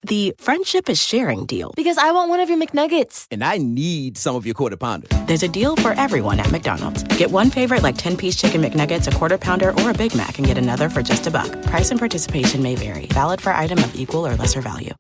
the friendship is sharing deal. Because I want one of your McNuggets. And I need some of your Quarter Pounder. There's a deal for everyone at McDonald's. Get one favorite like 10-piece chicken McNuggets, a Quarter Pounder, or a Big Mac, and get another for just $1. Price and participation may vary. Valid for item of equal or lesser value.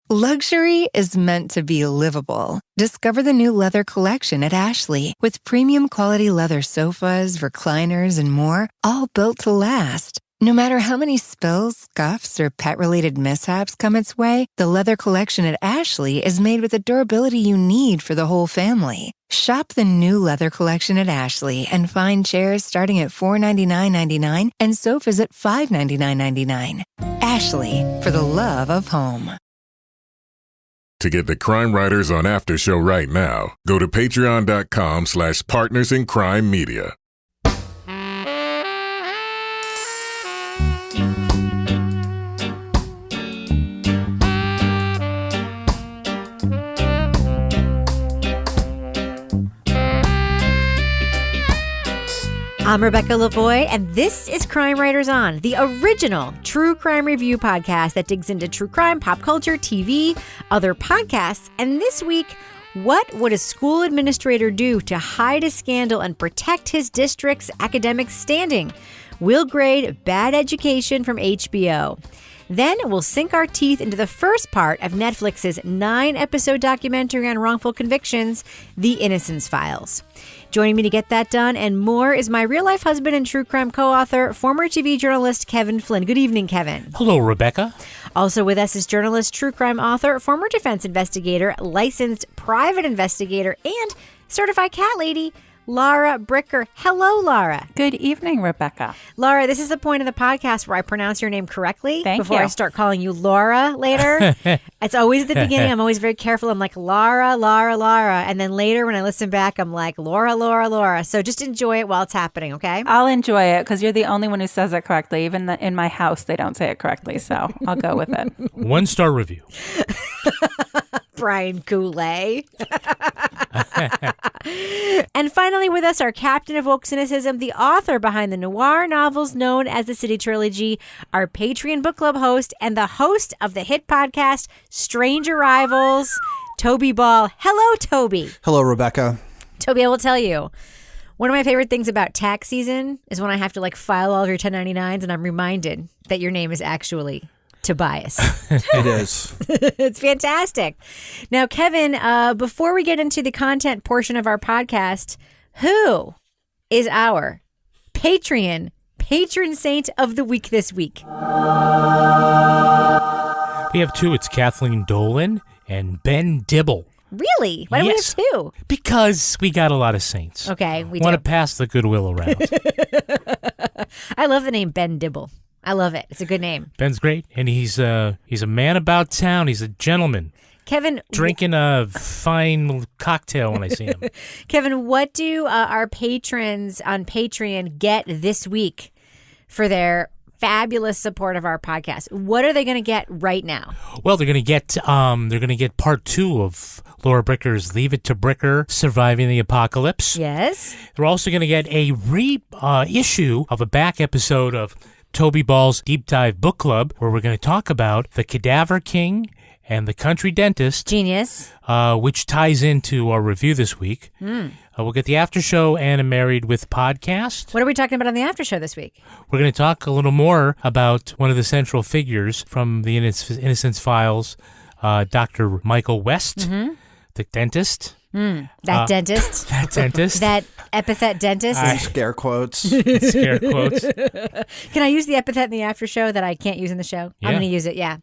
Luxury is meant to be livable. Discover the new leather collection at Ashley with premium quality leather sofas, recliners, and more, all built to last. No matter how many spills, scuffs, or pet-related mishaps come its way, the leather collection at Ashley is made with the durability you need for the whole family. Shop the new leather collection at Ashley and find chairs starting at $499.99 and sofas at $599.99. Ashley, for the love of home. To get the Crime Writers on Aftershow right now, go to patreon.com/partnersincrimemedia. I'm Rebecca Lavoie, and this is Crime Writers On, the original true crime review podcast that digs into true crime, pop culture, TV, other podcasts. And this week, what would a school administrator do to hide a scandal and protect his district's academic standing? We'll grade Bad Education from HBO. Then we'll sink our teeth into the first part of Netflix's 9-episode documentary on wrongful convictions, The Innocence Files. Joining me to get that done and more is my real-life husband and true crime co-author, former TV journalist Kevin Flynn. Good evening, Kevin. Hello, Rebecca. Also with us is journalist, true crime author, former defense investigator, licensed private investigator, and certified cat lady, Laura Bricker. Hello, Laura. Good evening, Rebecca. Laura, this is the point of the podcast where I pronounce your name correctly before you. I start calling you Laura later. It's always at the beginning. I'm always very careful. I'm like, Laura, Laura, Laura. And then later when I listen back, I'm like, Laura, Laura, Laura. So just enjoy it while it's happening, okay? I'll enjoy it because you're the only one who says it correctly. Even in my house, they don't say it correctly. So I'll go with it. 1-star review. Brian Goulet. And finally with us, our captain of woke cynicism, the author behind the noir novels known as the City Trilogy, our Patreon book club host, and the host of the hit podcast, Strange Arrivals, Toby Ball. Hello, Toby. Hello, Rebecca. Toby, I will tell you, one of my favorite things about tax season is when I have to file all of your 1099s and I'm reminded that your name is actually Tobias. It is. It's fantastic. Now, Kevin, before we get into the content portion of our podcast, who is our patron saint of the week this week? We have two. It's Kathleen Dolan and Ben Dibble. Really? Why do we have two? Because we got a lot of saints. Okay, we want do. to pass the goodwill around. I love the name Ben Dibble. I love it. It's a good name. Ben's great, and he's a man about town. He's a gentleman. Kevin, drinking a fine cocktail when I see him. Kevin, what do our patrons on Patreon get this week for their fabulous support of our podcast? What are they going to get right now? Well, they're going to get part 2 of Laura Bricker's Leave It to Bricker, Surviving the Apocalypse. Yes. They're also going to get a reissue of a back episode of Toby Ball's Deep Dive Book Club, where we're going to talk about The Cadaver King and The Country Dentist. Genius. Which ties into our review this week. We'll get the after show and a Married with podcast. What are we talking about on the after show this week? We're going to talk a little more about one of the central figures from the Innocence Files, Dr. Michael West, the dentist. That dentist. That dentist. That epithet dentist. Scare quotes. Scare quotes. Can I use the epithet in the after show that I can't use in the show? Yeah. I'm going to use it, yeah.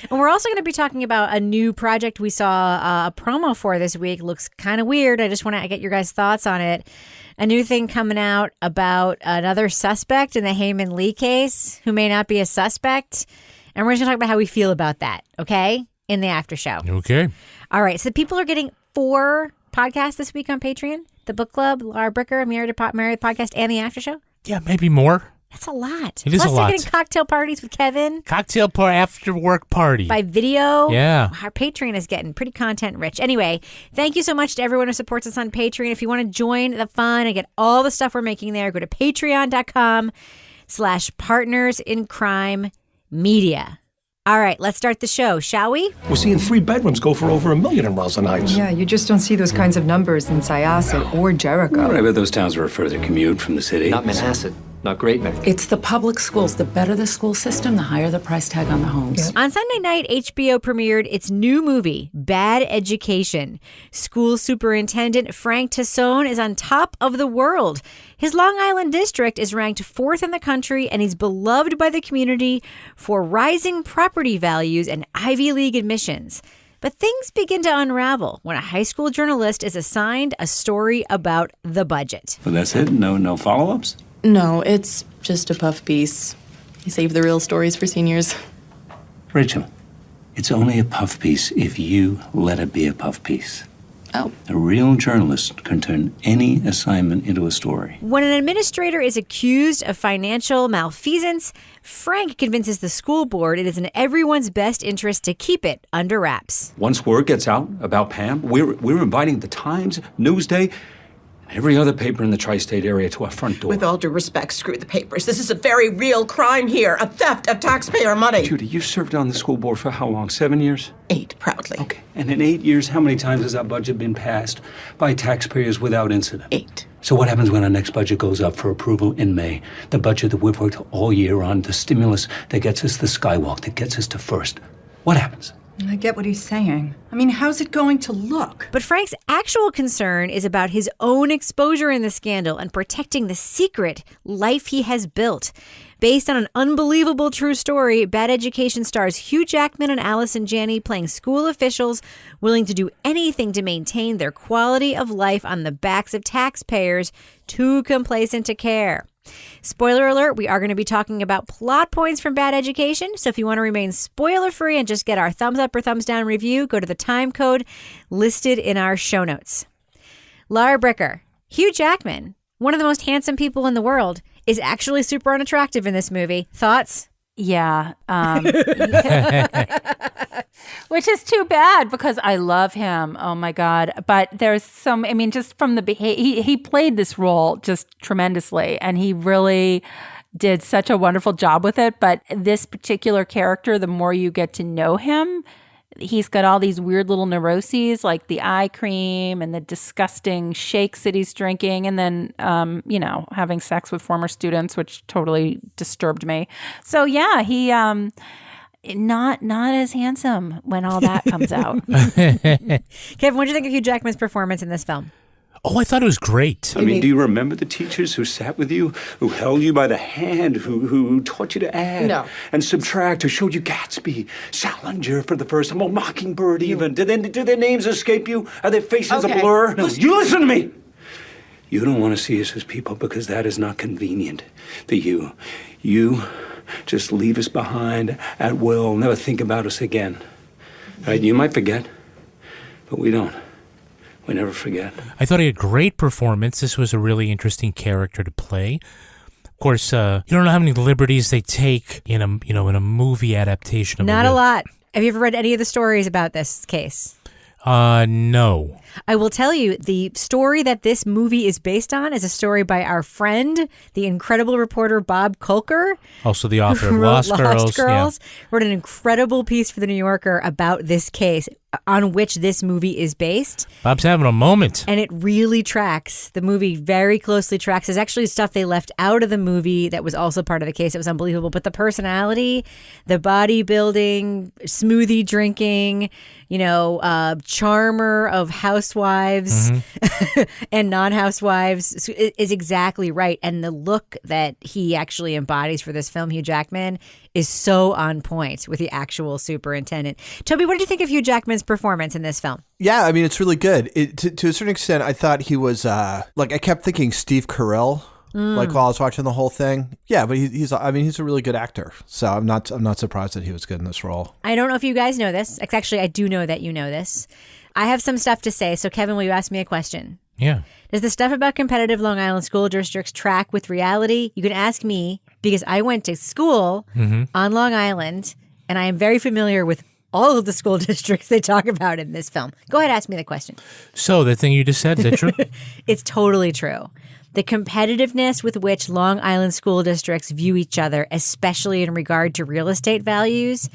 And we're also going to be talking about a new project we saw a promo for this week. Looks kind of weird. I just want to get your guys' thoughts on it. A new thing coming out about another suspect in the Heyman Lee case who may not be a suspect. And we're just going to talk about how we feel about that, okay? In the after show. Okay. All right. So people are getting 4 podcasts this week on Patreon. The Book Club, Laura Bricker, Married Podcast, and the After Show. Yeah, maybe more. That's a lot. It is a lot. Plus they're getting cocktail parties with Kevin. Cocktail after work party. By video. Yeah. Our Patreon is getting pretty content rich. Anyway, thank you so much to everyone who supports us on Patreon. If you want to join the fun and get all the stuff we're making there, go to patreon.com/partnersincrimemedia. All right, let's start the show, shall we? We're seeing 3 bedrooms go for over $1 million in Rosa Heights. Yeah, you just don't see those kinds of numbers in Syosset or Jericho. I bet those towns are a further commute from the city. Not Manhasset. Not Great Neck. It's the public schools. The better the school system, the higher the price tag on the homes. On Sunday night, HBO premiered its new movie, Bad Education. School Superintendent Frank Tassone is on top of the world. His Long Island district is ranked 4th in the country, and he's beloved by the community for rising property values and Ivy League admissions. But things begin to unravel when a high school journalist is assigned a story about the budget. Well, that's it? No follow-ups? No, it's just a puff piece. You save the real stories for seniors. Rachel, it's only a puff piece if you let it be a puff piece. Oh. A real journalist can turn any assignment into a story. When an administrator is accused of financial malfeasance, Frank convinces the school board it is in everyone's best interest to keep it under wraps. Once word gets out about Pam, we're inviting the Times, Newsday, every other paper in the tri-state area to our front door. With all due respect, screw the papers. This is a very real crime here, a theft of taxpayer money. Judy, you served on the school board for how long? 7 years? 8, proudly. Okay. And in 8 years, how many times has our budget been passed by taxpayers without incident? 8. So what happens when our next budget goes up for approval in May? The budget that we've worked all year on, the stimulus that gets us the skywalk, that gets us to first. What happens? I get what he's saying. I mean, how's it going to look? But Frank's actual concern is about his own exposure in the scandal and protecting the secret life he has built. Based on an unbelievable true story, Bad Education stars Hugh Jackman and Allison Janney playing school officials willing to do anything to maintain their quality of life on the backs of taxpayers too complacent to care. Spoiler alert, we are going to be talking about plot points from Bad Education. So if you want to remain spoiler free and just get our thumbs up or thumbs down review, go to the time code listed in our show notes. Laura Bricker, Hugh Jackman, one of the most handsome people in the world, is actually super unattractive in this movie. Thoughts? Yeah. Which is too bad because I love him. Oh, my God. But there's some, I mean, just from the behavior, he played this role just tremendously. And he really did such a wonderful job with it. But this particular character, the more you get to know him, he's got all these weird little neuroses like the eye cream and the disgusting shakes that he's drinking and then, having sex with former students, which totally disturbed me. So, yeah, he not as handsome when all that comes out. Kevin, what do you think of Hugh Jackman's performance in this film? Oh, I thought it was great. I mean, do you remember the teachers who sat with you, who held you by the hand, who taught you to add and subtract, who showed you Gatsby, Salinger for the first time, Mockingbird even? Do their names escape you? Are their faces a blur? No, you listen to me! You don't want to see us as people because that is not convenient for you. You just leave us behind at will, never think about us again. Right? You might forget, but we don't. We never forget. I thought he had a great performance. This was a really interesting character to play. Of course, you don't know how many liberties they take in a movie adaptation. Not a lot. Have you ever read any of the stories about this case? No. I will tell you, the story that this movie is based on is a story by our friend, the incredible reporter Bob Kolker. Also the author of who Lost wrote Girls. Yeah. Wrote an incredible piece for The New Yorker about this case on which this movie is based. Bob's having a moment. And it really tracks. The movie very closely tracks. There's actually stuff they left out of the movie that was also part of the case. It was unbelievable. But the personality, the bodybuilding, smoothie drinking, charmer of housewives and non-housewives is exactly right. And the look that he actually embodies for this film, Hugh Jackman, is so on point with the actual superintendent. Toby, what did you think of Hugh Jackman's performance in this film? Yeah, I mean, it's really good. To a certain extent, I thought he was, I kept thinking Steve Carell, while I was watching the whole thing. Yeah, but he's a really good actor. So I'm not surprised that he was good in this role. I don't know if you guys know this. Actually, I do know that you know this. I have some stuff to say. So, Kevin, will you ask me a question? Yeah. Does the stuff about competitive Long Island school districts track with reality? You can ask me because I went to school on Long Island, and I am very familiar with all of the school districts they talk about in this film. Go ahead, ask me the question. So, the thing you just said, is that true? It's totally true. The competitiveness with which Long Island school districts view each other, especially in regard to real estate values,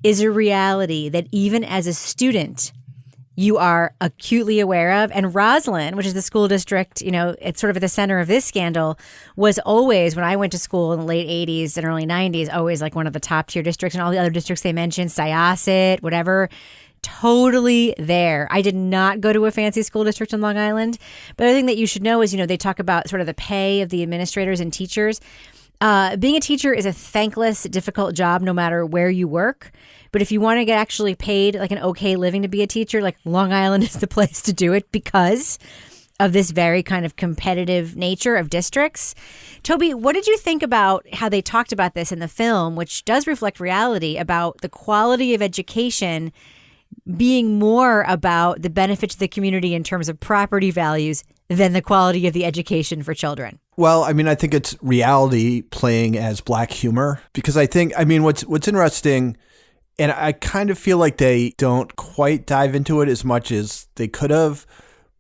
is a reality that even as a student, you are acutely aware of. And Roslyn, which is the school district, it's sort of at the center of this scandal, was always, when I went to school in the late 80s and early 90s, always like one of the top tier districts. And all the other districts they mentioned, Syosset, whatever, totally there. I did not go to a fancy school district in Long Island. But the other thing that you should know is, they talk about sort of the pay of the administrators and teachers. Being a teacher is a thankless, difficult job no matter where you work. But if you want to get actually paid like an okay living to be a teacher, like Long Island is the place to do it because of this very kind of competitive nature of districts. Toby, what did you think about how they talked about this in the film, which does reflect reality, about the quality of education being more about the benefit to the community in terms of property values than the quality of the education for children? Well, I mean, I think it's reality playing as black humor, because I think, what's interesting, and I kind of feel like they don't quite dive into it as much as they could have,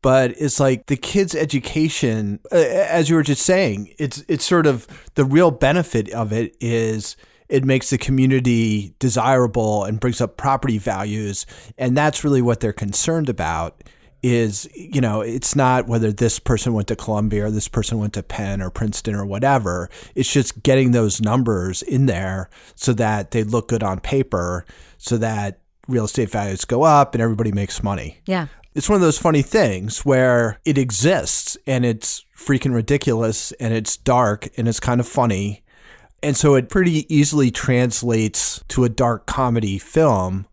but it's like the kids' education, as you were just saying, it's sort of the real benefit of it is it makes the community desirable and brings up property values. And that's really what they're concerned about is, it's not whether this person went to Columbia or this person went to Penn or Princeton or whatever. It's just getting those numbers in there so that they look good on paper, so that real estate values go up and everybody makes money. Yeah. It's one of those funny things where it exists and it's freaking ridiculous and it's dark and it's kind of funny. And so it pretty easily translates to a dark comedy film.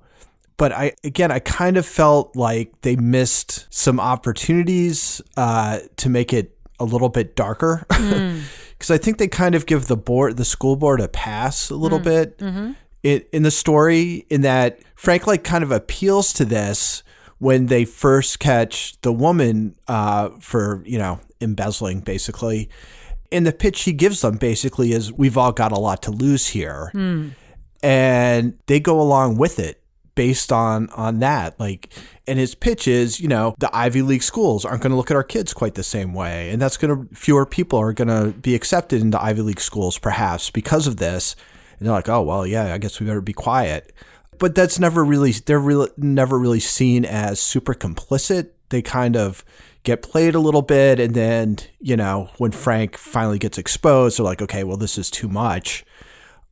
But I kind of felt like they missed some opportunities to make it a little bit darker. Because I think they kind of give the school board a pass a little bit in the story, in that Frank kind of appeals to this when they first catch the woman for, embezzling, basically. And the pitch he gives them basically is, we've all got a lot to lose here. And they go along with it based on that. And his pitch is, the Ivy League schools aren't going to look at our kids quite the same way. And fewer people are going to be accepted into Ivy League schools perhaps because of this. And they're like, oh, well, yeah, I guess we better be quiet. But they're never really seen as super complicit. They kind of get played a little bit. And then, when Frank finally gets exposed, they're like, okay, well, this is too much.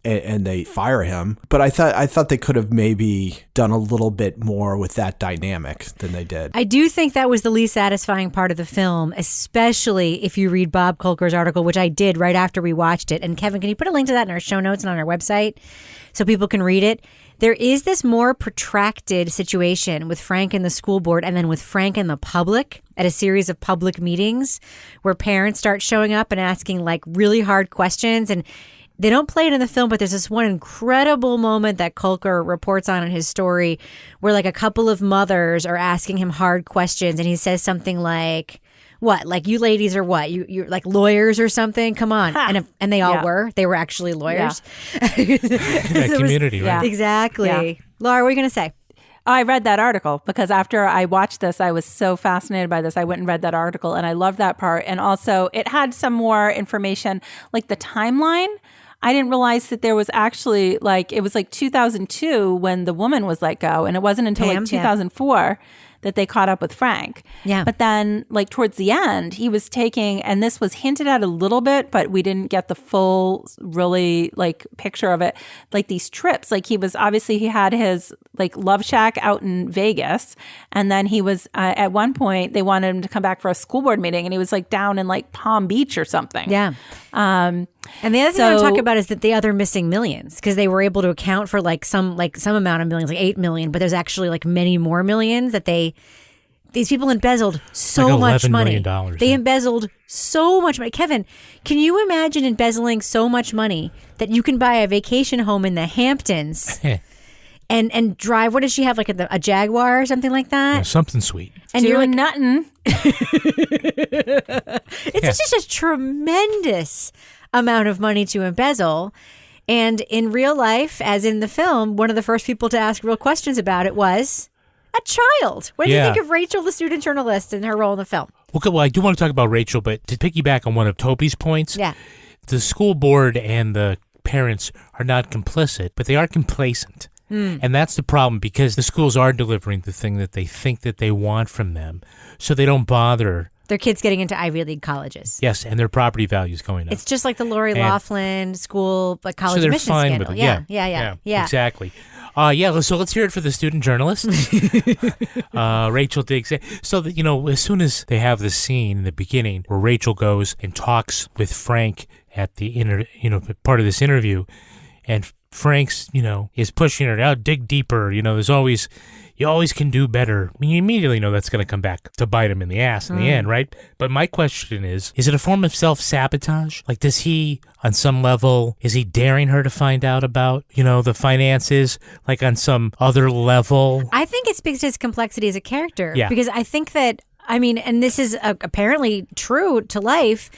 And they fire him. But I thought they could have maybe done a little bit more with that dynamic than they did. I do think that was the least satisfying part of the film, especially if you read Bob Kolker's article, which I did right after we watched it. And Kevin, can you put a link to that in our show notes and on our website so people can read it? There is this more protracted situation with Frank and the school board, and then with Frank and the public at a series of public meetings where parents start showing up and asking really hard questions. And they don't play it in the film, but there's this one incredible moment that Kolker reports on in his story where a couple of mothers are asking him hard questions. And he says something like, what? You ladies are what? You're like lawyers or something? Come on. And they all were. They were actually lawyers. Yeah. That community, right? Exactly. Yeah. Laura, what are you going to say? I read that article because after I watched this, I was so fascinated by this. I went and read that article and I loved that part. And also it had some more information, like the timeline. I didn't realize that there was actually it was 2002 when the woman was let go. And it wasn't until 2004 that they caught up with Frank. Yeah. But then towards the end, he was taking, and this was hinted at a little bit, but we didn't get the full really picture of it. These trips, he had his Love Shack out in Vegas. And then he was, at one point, they wanted him to come back for a school board meeting. And he was down in Palm Beach or something. Yeah. And the other thing I want to talk about is that the other missing millions, because they were able to account for some amount of millions, 8 million, but there's actually many more millions that these people embezzled so much money. They embezzled so much money. Kevin, can you imagine embezzling so much money that you can buy a vacation home in the Hamptons and drive? What does she have, a Jaguar or something like that? Yeah, something sweet. And you're nothing. It's just a tremendous amount of money to embezzle. And in real life, as in the film, one of the first people to ask real questions about it was a child. What do you think of Rachel, the student journalist, and her role in the film? Okay, well, I do want to talk about Rachel, but to piggyback on one of Toby's points, the school board and the parents are not complicit, but they are complacent. And that's the problem, because the schools are delivering the thing that they think that they want from them. So they don't bother. Their kids getting into Ivy League colleges. Yes, and their property values going up. It's just like the Lori Laughlin school, like college so they're admission fine scandal. with it. Yeah. Exactly. So let's hear it for the student journalist. Rachel Diggs. So that, as soon as they have the scene in the beginning where Rachel goes and talks with Frank at the part of this interview, and Frank's, is pushing her to dig deeper. You always can do better. I mean, you immediately know that's going to come back to bite him in the ass in the end, right? But my question is it a form of self-sabotage? Like, does he, on some level, is he daring her to find out about, the finances, like on some other level? I think it speaks to his complexity as a character. Yeah. Because I think that, and this is apparently true to life,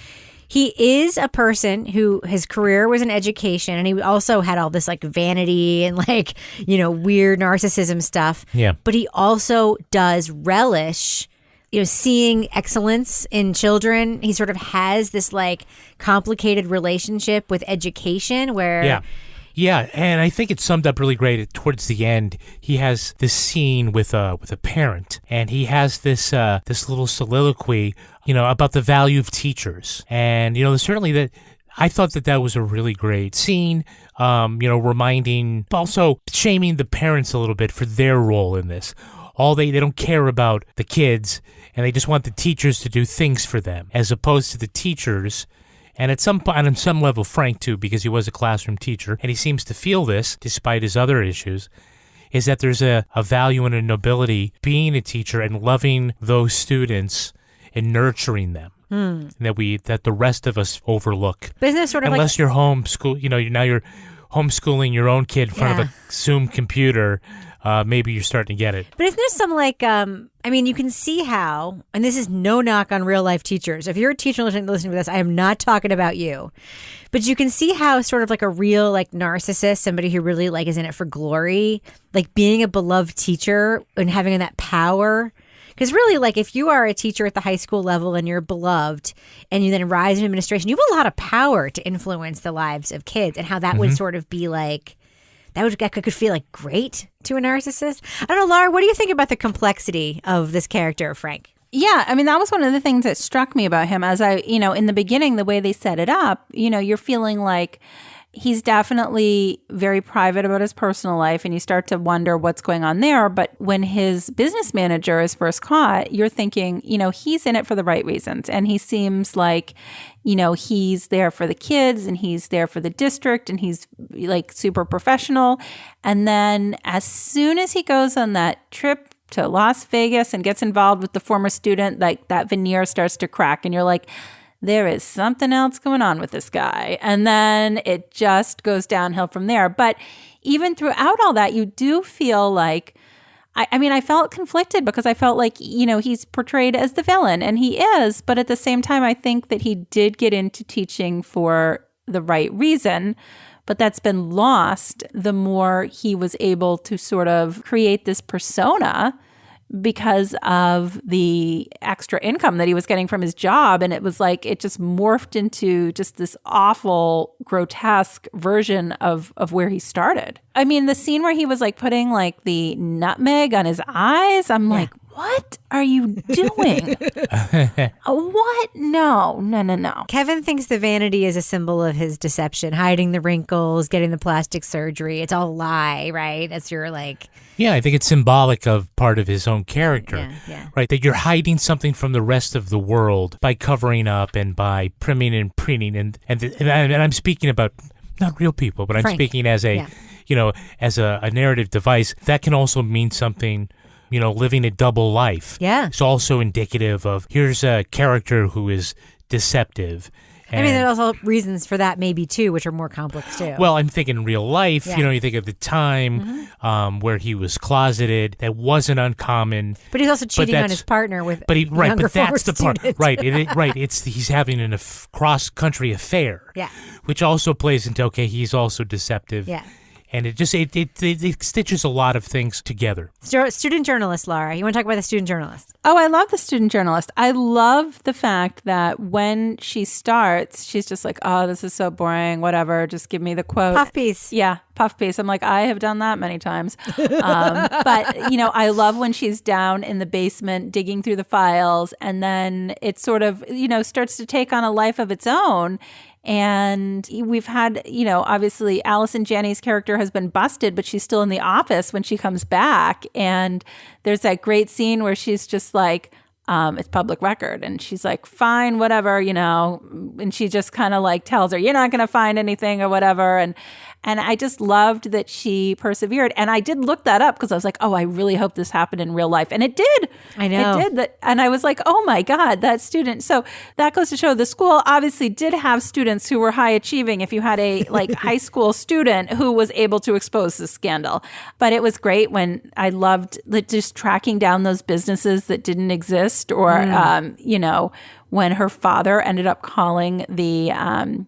he is a person who his career was in education, and he also had all this like vanity and like, weird narcissism stuff. Yeah. But he also does relish, seeing excellence in children. He sort of has this like complicated relationship with education where... Yeah, and I think it's summed up really great towards the end. He has this scene with a parent, and he has this little soliloquy, about the value of teachers. And certainly that I thought that was a really great scene. Reminding, also shaming the parents a little bit for their role in this. They don't care about the kids, and they just want the teachers to do things for them, as opposed to the teachers. And at some point, on some level, Frank, too, because he was a classroom teacher, and he seems to feel this, despite his other issues, is that there's a value and a nobility being a teacher and loving those students and nurturing them. That the rest of us overlook. But isn't it sort of unless you're homeschool, you're homeschooling your own kid in front of a Zoom computer. Maybe you're starting to get it. But isn't there some you can see how, and this is no knock on real life teachers. If you're a teacher listening to this, I am not talking about you. But you can see how sort of like a real like narcissist, somebody who really like is in it for glory, like being a beloved teacher and having that power. Because really, like, if you are a teacher at the high school level and you're beloved and you then rise in administration, you have a lot of power to influence the lives of kids, and how that would sort of be like, that could feel like great to a narcissist. I don't know, Laura, what do you think about the complexity of this character, Frank? Yeah, that was one of the things that struck me about him as in the beginning, the way they set it up, you're feeling like he's definitely very private about his personal life, and you start to wonder what's going on there. But when his business manager is first caught, you're thinking, he's in it for the right reasons. And he seems like, he's there for the kids, and he's there for the district, and he's like super professional. And then as soon as he goes on that trip to Las Vegas and gets involved with the former student, like that veneer starts to crack, and you're like, there is something else going on with this guy. And then it just goes downhill from there. But even throughout all that, you do feel like, I felt conflicted, because I felt like, he's portrayed as the villain, and he is. But at the same time, I think that he did get into teaching for the right reason. But that's been lost the more he was able to sort of create this persona because of the extra income that he was getting from his job. And it was like, it just morphed into just this awful, grotesque version of where he started. The scene where he was like putting like the nutmeg on his eyes, I'm like, what are you doing? What? No. Kevin thinks the vanity is a symbol of his deception, hiding the wrinkles, getting the plastic surgery. It's all a lie, right? That's your like... Yeah, I think it's symbolic of part of his own character, right? That you're hiding something from the rest of the world by covering up and by priming and preening. And I'm speaking about not real people, but I'm speaking as a, as a narrative device. That can also mean something, living a double life. Yeah. It's also indicative of, here's a character who is deceptive. There's also reasons for that maybe too, which are more complex too. Well, I'm thinking in real life, you think of the time where he was closeted. That wasn't uncommon. But he's also cheating on his partner with But that's the part. Student. Right. He's having a cross-country affair. Yeah. Which also plays into, he's also deceptive. Yeah. And it stitches a lot of things together. Student journalist, Laura. You want to talk about the student journalist? Oh, I love the student journalist. I love the fact that when she starts, she's just like, oh, this is so boring, whatever. Just give me the quote. Puff piece. Yeah, puff piece. I'm like, I have done that many times. But, I love when she's down in the basement digging through the files, and then it sort of, starts to take on a life of its own. And we've had, obviously Allison Janney's character has been busted, but she's still in the office when she comes back. And there's that great scene where she's just like, it's public record. And she's like, fine, whatever, and she just kind of like tells her, you're not going to find anything or whatever. And I just loved that she persevered. And I did look that up because I was like, oh, I really hope this happened in real life. And it did. I know. It did. And I was like, oh my God, that student. So that goes to show the school obviously did have students who were high achieving if you had a high school student who was able to expose the scandal. But it was great when I loved just tracking down those businesses that didn't exist or, when her father ended up calling the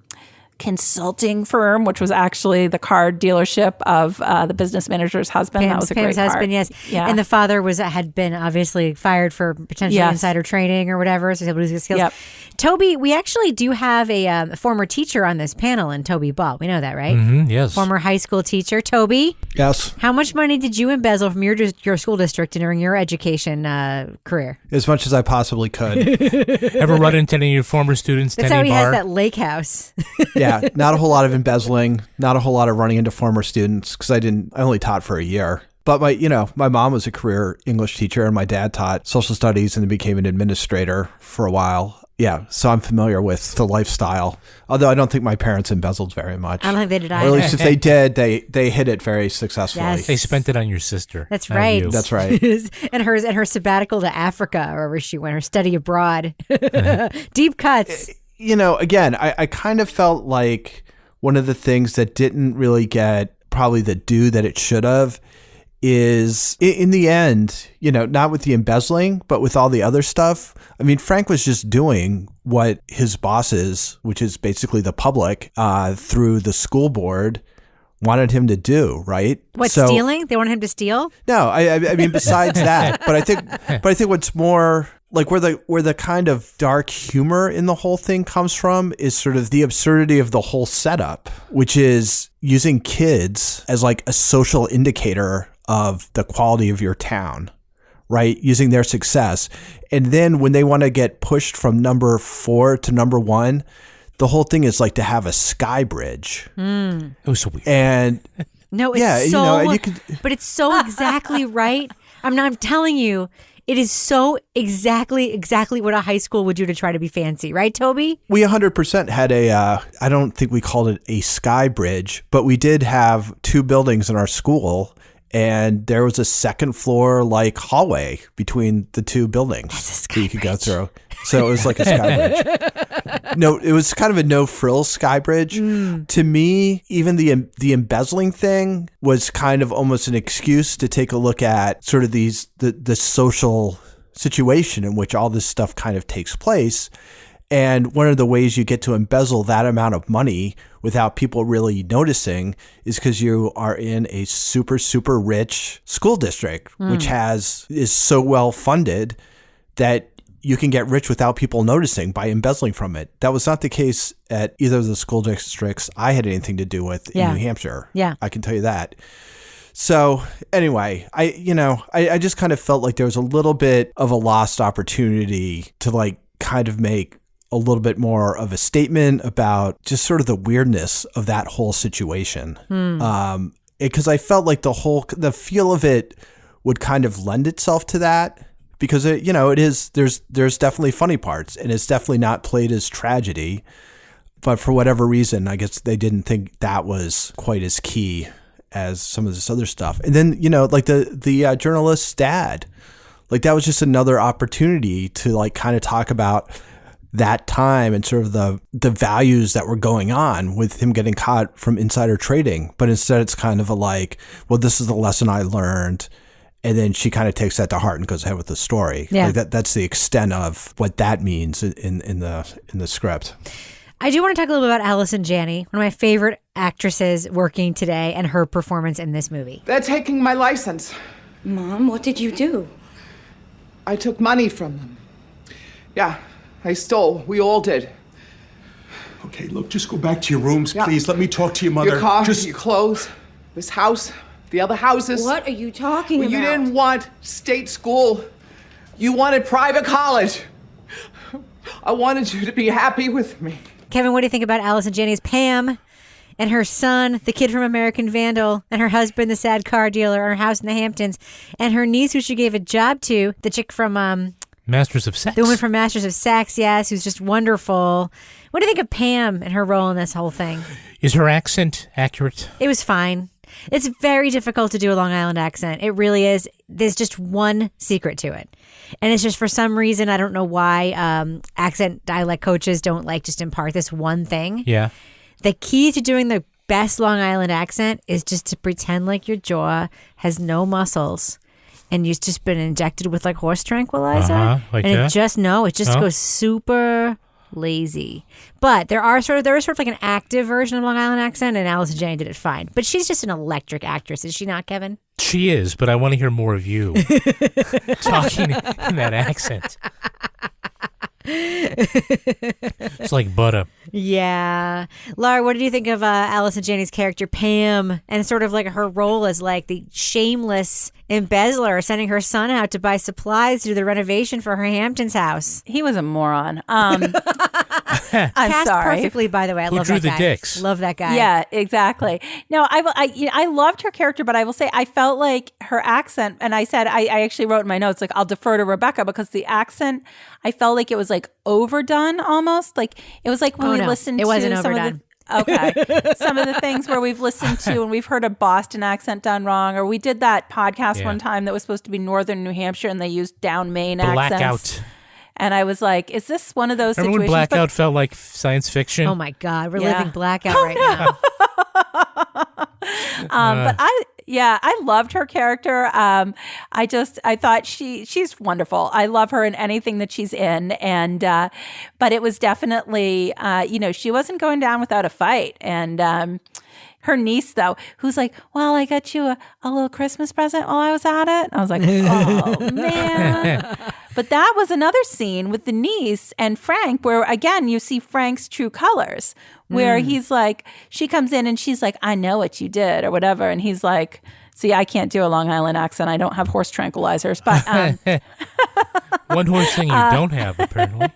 consulting firm, which was actually the car dealership of the business manager's husband. That was a great husband, part. yes. Yeah. And the father had been obviously fired for potentially insider trading or whatever, so he was able to lose his skills. Yep. Toby, we actually do have a former teacher on this panel in Toby Ball. We know that, right? Mm-hmm, yes. Former high school teacher. Toby? Yes. How much money did you embezzle from your school district during your education career? As much as I possibly could. Ever run into any of your former students? That's how he has that lake house. Yeah, not a whole lot of embezzling, not a whole lot of running into former students because I only taught for a year. But my mom was a career English teacher and my dad taught social studies and then became an administrator for a while. Yeah, so I'm familiar with the lifestyle. Although I don't think my parents embezzled very much. I don't think they did either. Or at least if they did, they hit it very succsuccessfully. Yes. They spent it on your sister. That's right. You. That's right. and her sabbatical to Africa, wherever she went, her study abroad. Deep cuts. Again, I kind of felt like one of the things that didn't really get probably the due that it should have is in the end, not with the embezzling, but with all the other stuff. I mean, Frank was just doing what his bosses, which is basically the public, through the school board, wanted him to do, right? What, stealing? They wanted him to steal? No, I mean, besides that, but I think what's more like where the kind of dark humor in the whole thing comes from is sort of the absurdity of the whole setup, which is using kids as like a social indicator of the quality of your town, right? Using their success. And then when they want to get pushed from number 4 to number 1, the whole thing is like to have a sky bridge. It was so weird. And no, it's but it's so exactly right. I'm telling you, it is so exactly what a high school would do to try to be fancy. Right, Toby? We 100% had I don't think we called it a sky bridge, but we did have 2 buildings in our school. And there was a second floor like hallway between the 2 buildings that you could go through. So it was like a sky bridge. No, it was kind of a no frills sky bridge. To me, even the embezzling thing was kind of almost an excuse to take a look at sort of the social situation in which all this stuff kind of takes place. And one of the ways you get to embezzle that amount of money without people really noticing is because you are in a super, super rich school district, which is so well funded that you can get rich without people noticing by embezzling from it. That was not the case at either of the school districts I had anything to do with in New Hampshire. Yeah. I can tell you that. So anyway, I just kind of felt like there was a little bit of a lost opportunity to like kind of make a little bit more of a statement about just sort of the weirdness of that whole situation. Because I felt like the feel of it would kind of lend itself to that because there's definitely funny parts and it's definitely not played as tragedy, but for whatever reason, I guess they didn't think that was quite as key as some of this other stuff. And then, like the journalist's dad, like that was just another opportunity to like kind of talk about that time and sort of the values that were going on with him getting caught from insider trading. But instead it's kind of a like, well, this is the lesson I learned. And then she kind of takes that to heart and goes ahead with the story. Yeah. Like that's the extent of what that means in the script. I do want to talk a little bit about Allison Janney, one of my favorite actresses working today, and her performance in this movie. They're taking my license. Mom, what did you do? I took money from them. Yeah, I stole. We all did. Okay, look, just go back to your rooms, Yeah. please. Let me talk to your mother. Your car, your clothes, this house, the other houses. What are you talking You about? didn't want state school. You wanted private college. I wanted you to be happy with me. Kevin, what do you think about Allison Janney's Pam and her son, the kid from American Vandal, and her husband, the sad car dealer, and her house in the Hamptons, and her niece, who she gave a job to, the chick from Masters of Sex. The woman from Masters of Sex, yes, who's just wonderful. What do you think of Pam and her role in this whole thing? Is her accent accurate? It was fine. It's very difficult to do a Long Island accent. It really is. There's just one secret to it. And it's just for some reason, I don't know why accent dialect coaches don't just impart this one thing. Yeah. The key to doing the best Long Island accent is just to pretend like your jaw has no muscles and you've just been injected with horse tranquilizer. Like and that? it just goes super lazy. But there is sort of an active version of Long Island accent, and Allison Janney did it fine. But she's just an electric actress, is she not, Kevin? She is, but I want to hear more of you talking in that accent. It's like butter. Yeah. Laura, what did you think of Allison Janney's character, Pam, and sort of her role as the shameless embezzler sending her son out to buy supplies to do the renovation for her Hamptons house? He was a moron. I'm Cast sorry. perfectly, by the way. I Who love drew that the guy. dicks? Love that guy. Yeah, exactly. No, I loved her character, but I will say I felt like her accent, and I said I actually wrote in my notes I'll defer to Rebecca because the accent, I felt like it was overdone almost. It was when we listened to wasn't some overdone. some of the things where we've listened to and we've heard a Boston accent done wrong, or we did that podcast one time that was supposed to be Northern New Hampshire and they used down Maine accents. Blackout. And I was like, is this one of those Remember when situations? Blackout felt like science fiction? Oh my God, we're living Blackout right now. But I loved her character. I thought she's wonderful. I love her in anything that she's in. And, but it was definitely, she wasn't going down without a fight. And, her niece, though, who's like, well, I got you a little Christmas present while I was at it. I was like, oh, man. But that was another scene with the niece and Frank where, again, you see Frank's true colors, where he's like, she comes in and she's like, I know what you did or whatever. And he's like, see, I can't do a Long Island accent. I don't have horse tranquilizers. But one horse thing you don't have, apparently.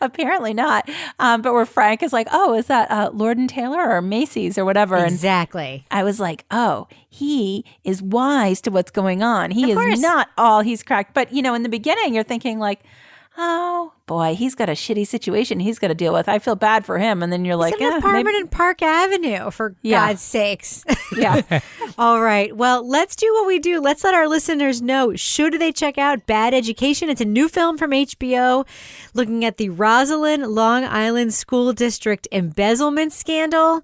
Apparently not. But where Frank is like, oh, is that Lord and Taylor or Macy's or whatever? Exactly. And I was like, oh, he is wise to what's going on. He is not all he's cracked. But, in the beginning, you're thinking oh, boy, he's got a shitty situation he's got to deal with. I feel bad for him. And then you're like, it's an apartment in Park Avenue, for God's sakes. Yeah. All right. Well, let's do what we do. Let's let our listeners know, should they check out Bad Education? It's a new film from HBO looking at the Roslyn, Long Island School District embezzlement scandal.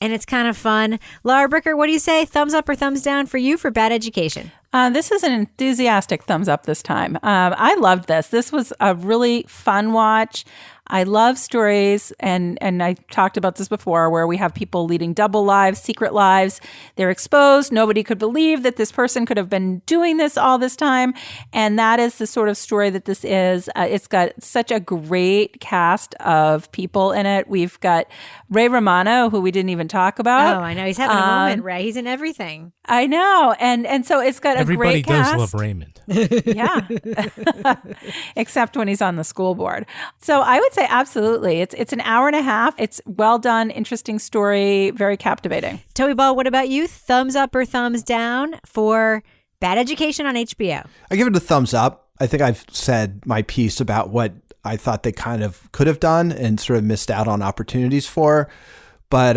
And it's kind of fun. Laura Bricker, what do you say? Thumbs up or thumbs down for you for Bad Education? This is an enthusiastic thumbs up this time. I loved this. This was a really fun watch. I love stories, and I talked about this before, where we have people leading double lives, secret lives. They're exposed. Nobody could believe that this person could have been doing this all this time. And that is the sort of story that this is. It's got such a great cast of people in it. We've got Ray Romano, who we didn't even talk about. Oh, I know. He's having a moment, Ray. He's in everything. I know. And so it's got Everybody a great cast. does love Raymond. Yeah. Except when he's on the school board. So I would say absolutely. It's an hour and a half. It's well done, interesting story, very captivating. Toby Ball, what about you? Thumbs up or thumbs down for Bad Education on HBO? I give it a thumbs up. I think I've said my piece about what I thought they kind of could have done and sort of missed out on opportunities for. But,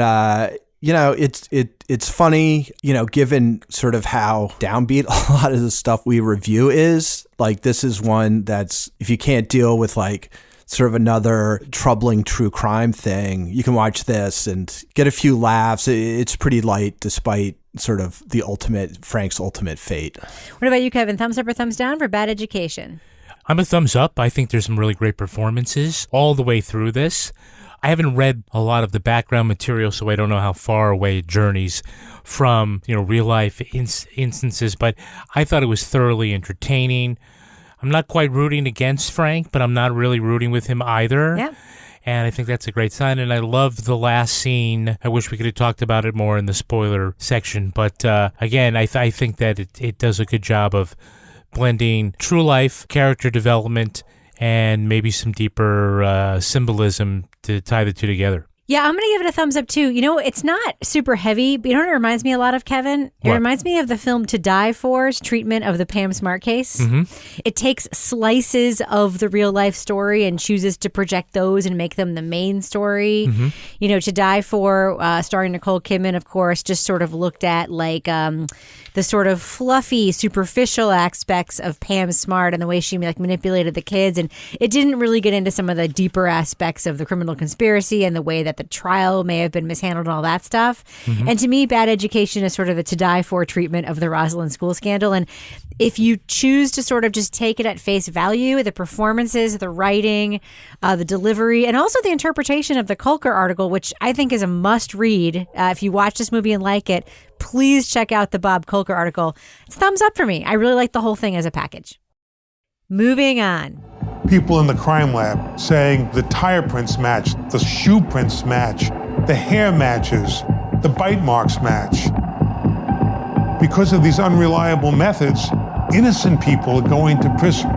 it's funny, given sort of how downbeat a lot of the stuff we review is. This is one that's, if you can't deal with sort of another troubling true crime thing, you can watch this and get a few laughs. It's pretty light despite sort of Frank's ultimate fate. What about you, Kevin? Thumbs up or thumbs down for Bad Education? I'm a thumbs up. I think there's some really great performances all the way through this. I haven't read a lot of the background material, so I don't know how far away it journeys from, real life instances, but I thought it was thoroughly entertaining. I'm not quite rooting against Frank, but I'm not really rooting with him either. Yeah. And I think that's a great sign. And I love the last scene. I wish we could have talked about it more in the spoiler section. But again, I think that it does a good job of blending true life, character development, and maybe some deeper symbolism to tie the two together. Yeah, I'm going to give it a thumbs up too. It's not super heavy, but it reminds me a lot of, Kevin? It reminds me of the film To Die For's treatment of the Pam Smart case. Mm-hmm. It takes slices of the real life story and chooses to project those and make them the main story. Mm-hmm. To Die For, starring Nicole Kidman, of course, just sort of looked at like the sort of fluffy, superficial aspects of Pam Smart and the way she manipulated the kids. And it didn't really get into some of the deeper aspects of the criminal conspiracy and the way that the trial may have been mishandled and all that stuff. Mm-hmm. And to me, Bad Education is sort of a To Die For treatment of the Rosalind school scandal. And if you choose to sort of just take it at face value, the performances, the writing, the delivery, and also the interpretation of the Kulker article, which I think is a must read. If you watch this movie and like it, please check out the Bob Kulker article. It's thumbs up for me. I really like the whole thing as a package. Moving on. People in the crime lab saying the tire prints match, the shoe prints match, the hair matches, the bite marks match. Because of these unreliable methods, innocent people are going to prison.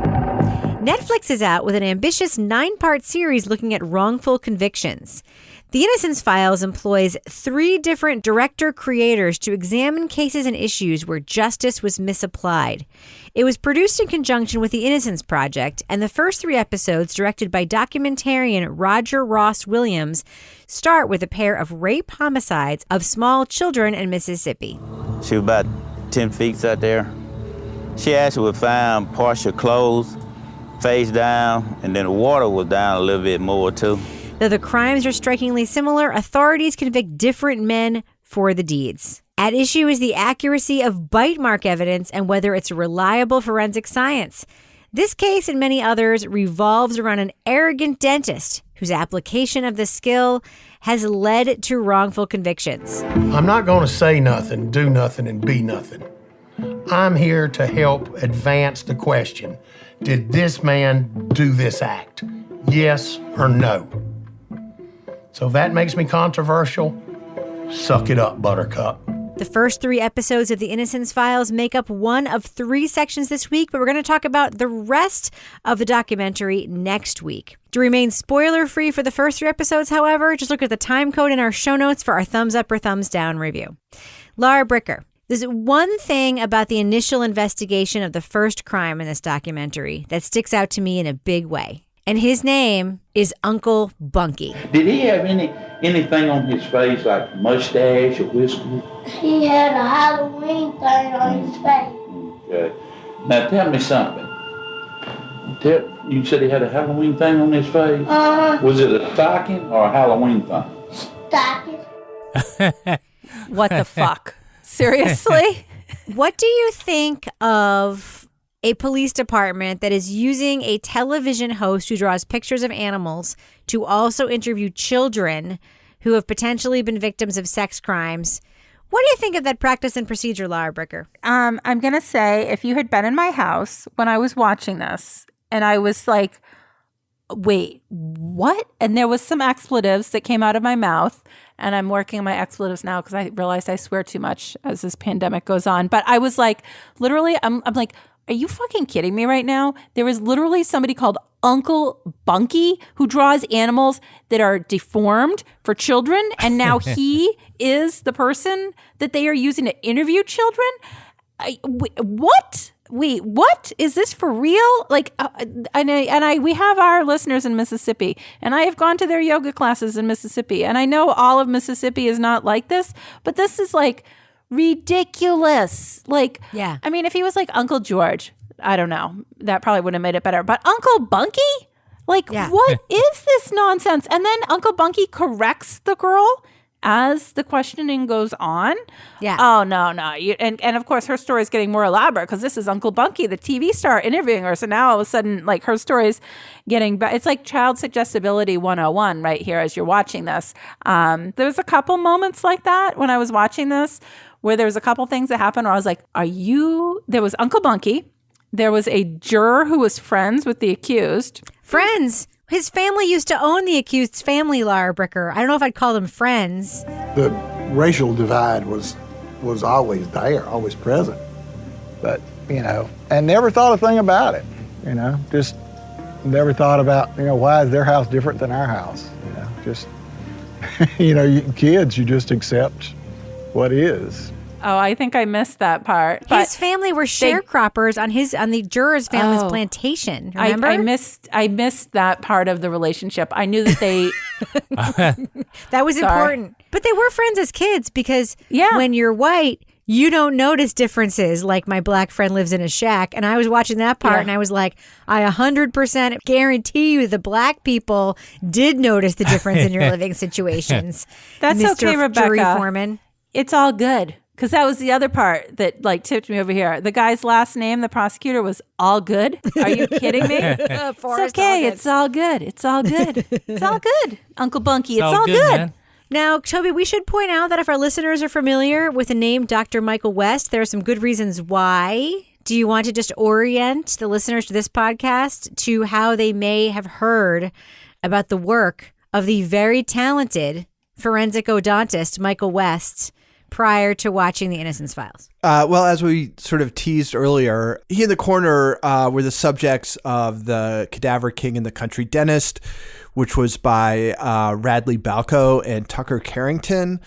Netflix is out with an ambitious 9-part series looking at wrongful convictions. The Innocence Files employs 3 different director-creators to examine cases and issues where justice was misapplied. It was produced in conjunction with the Innocence Project, and the first 3 episodes, directed by documentarian Roger Ross Williams, start with a pair of rape homicides of small children in Mississippi. She was about 10 feet out there. She actually was found partial clothed, face down, and then the water was down a little bit more, too. Though the crimes are strikingly similar, authorities convict different men for the deeds. At issue is the accuracy of bite mark evidence and whether it's reliable forensic science. This case and many others revolves around an arrogant dentist whose application of the skill has led to wrongful convictions. I'm not going to say nothing, do nothing, and be nothing. I'm here to help advance the question. Did this man do this act? Yes or no? So if that makes me controversial, suck it up, Buttercup. The first 3 episodes of the Innocence Files make up one of 3 sections this week, but we're going to talk about the rest of the documentary next week. To remain spoiler-free for the first 3 episodes, however, just look at the time code in our show notes for our thumbs up or thumbs down review. Laura Bricker, there's one thing about the initial investigation of the first crime in this documentary that sticks out to me in a big way. And his name is Uncle Bunky. Did he have anything on his face like mustache or whiskers? He had a Halloween thing on his face. Okay. Now tell me something. You said he had a Halloween thing on his face? Was it a stocking or a Halloween thing? Stocking. What the fuck? Seriously? What do you think of a police department that is using a television host who draws pictures of animals to also interview children who have potentially been victims of sex crimes? What do you think of that practice and procedure, Laura Bricker? I'm going to say, if you had been in my house when I was watching this and I was like, wait, what? And there was some expletives that came out of my mouth, and I'm working on my expletives now because I realized I swear too much as this pandemic goes on. But I was like, literally, I'm like, are you fucking kidding me right now? There was literally somebody called Uncle Bunky who draws animals that are deformed for children, and now he is the person that they are using to interview children? What? Wait, what? Is this for real? Like, we have our listeners in Mississippi, and I have gone to their yoga classes in Mississippi, and I know all of Mississippi is not like this, but this is like ridiculous. Like, yeah. I mean, if he was like Uncle George, I don't know, that probably would have made it better. But Uncle Bunky? Like, What is this nonsense? And then Uncle Bunky corrects the girl as the questioning goes on, oh, no. And of course, her story is getting more elaborate because this is Uncle Bunky, the TV star, interviewing her. So now all of a sudden, like, her story's getting better. It's like child suggestibility 101 right here as you're watching this. There's a couple moments like that when I was watching this where there was a couple things that happened where I was like, there was Uncle Bunky. There was a juror who was friends with the accused. Friends? His family used to own the accused's family, Laura Bricker. I don't know if I'd call them friends. The racial divide was always there, always present. But, and never thought a thing about it, just never thought about, why is their house different than our house? Just, kids, you just accept what is. Oh, I think I missed that part. His family were sharecroppers on the juror's family's plantation. Remember? I missed that part of the relationship. I knew that they that was important. But they were friends as kids because when you're white, you don't notice differences. Like my black friend lives in a shack, and I was watching that part and I was like, I 100% guarantee you the black people did notice the difference in your living situations. That's Mr. okay, Rebecca. Jury Foreman. It's all good. Because that was the other part that tipped me over here. The guy's last name, the prosecutor, was All Good. Are you kidding me? It's okay. It's all good. It's all good. It's all good. Uncle Bunky, it's all good. Man. Now, Toby, we should point out that if our listeners are familiar with the name Dr. Michael West, there are some good reasons why. Do you want to just orient the listeners to this podcast to how they may have heard about the work of the very talented forensic odontist, Michael West, prior to watching the Innocence Files? Well, as we sort of teased earlier, He and the Coroner were the subjects of the Cadaver King and the Country Dentist, which was by Radley Balco and Tucker Carrington,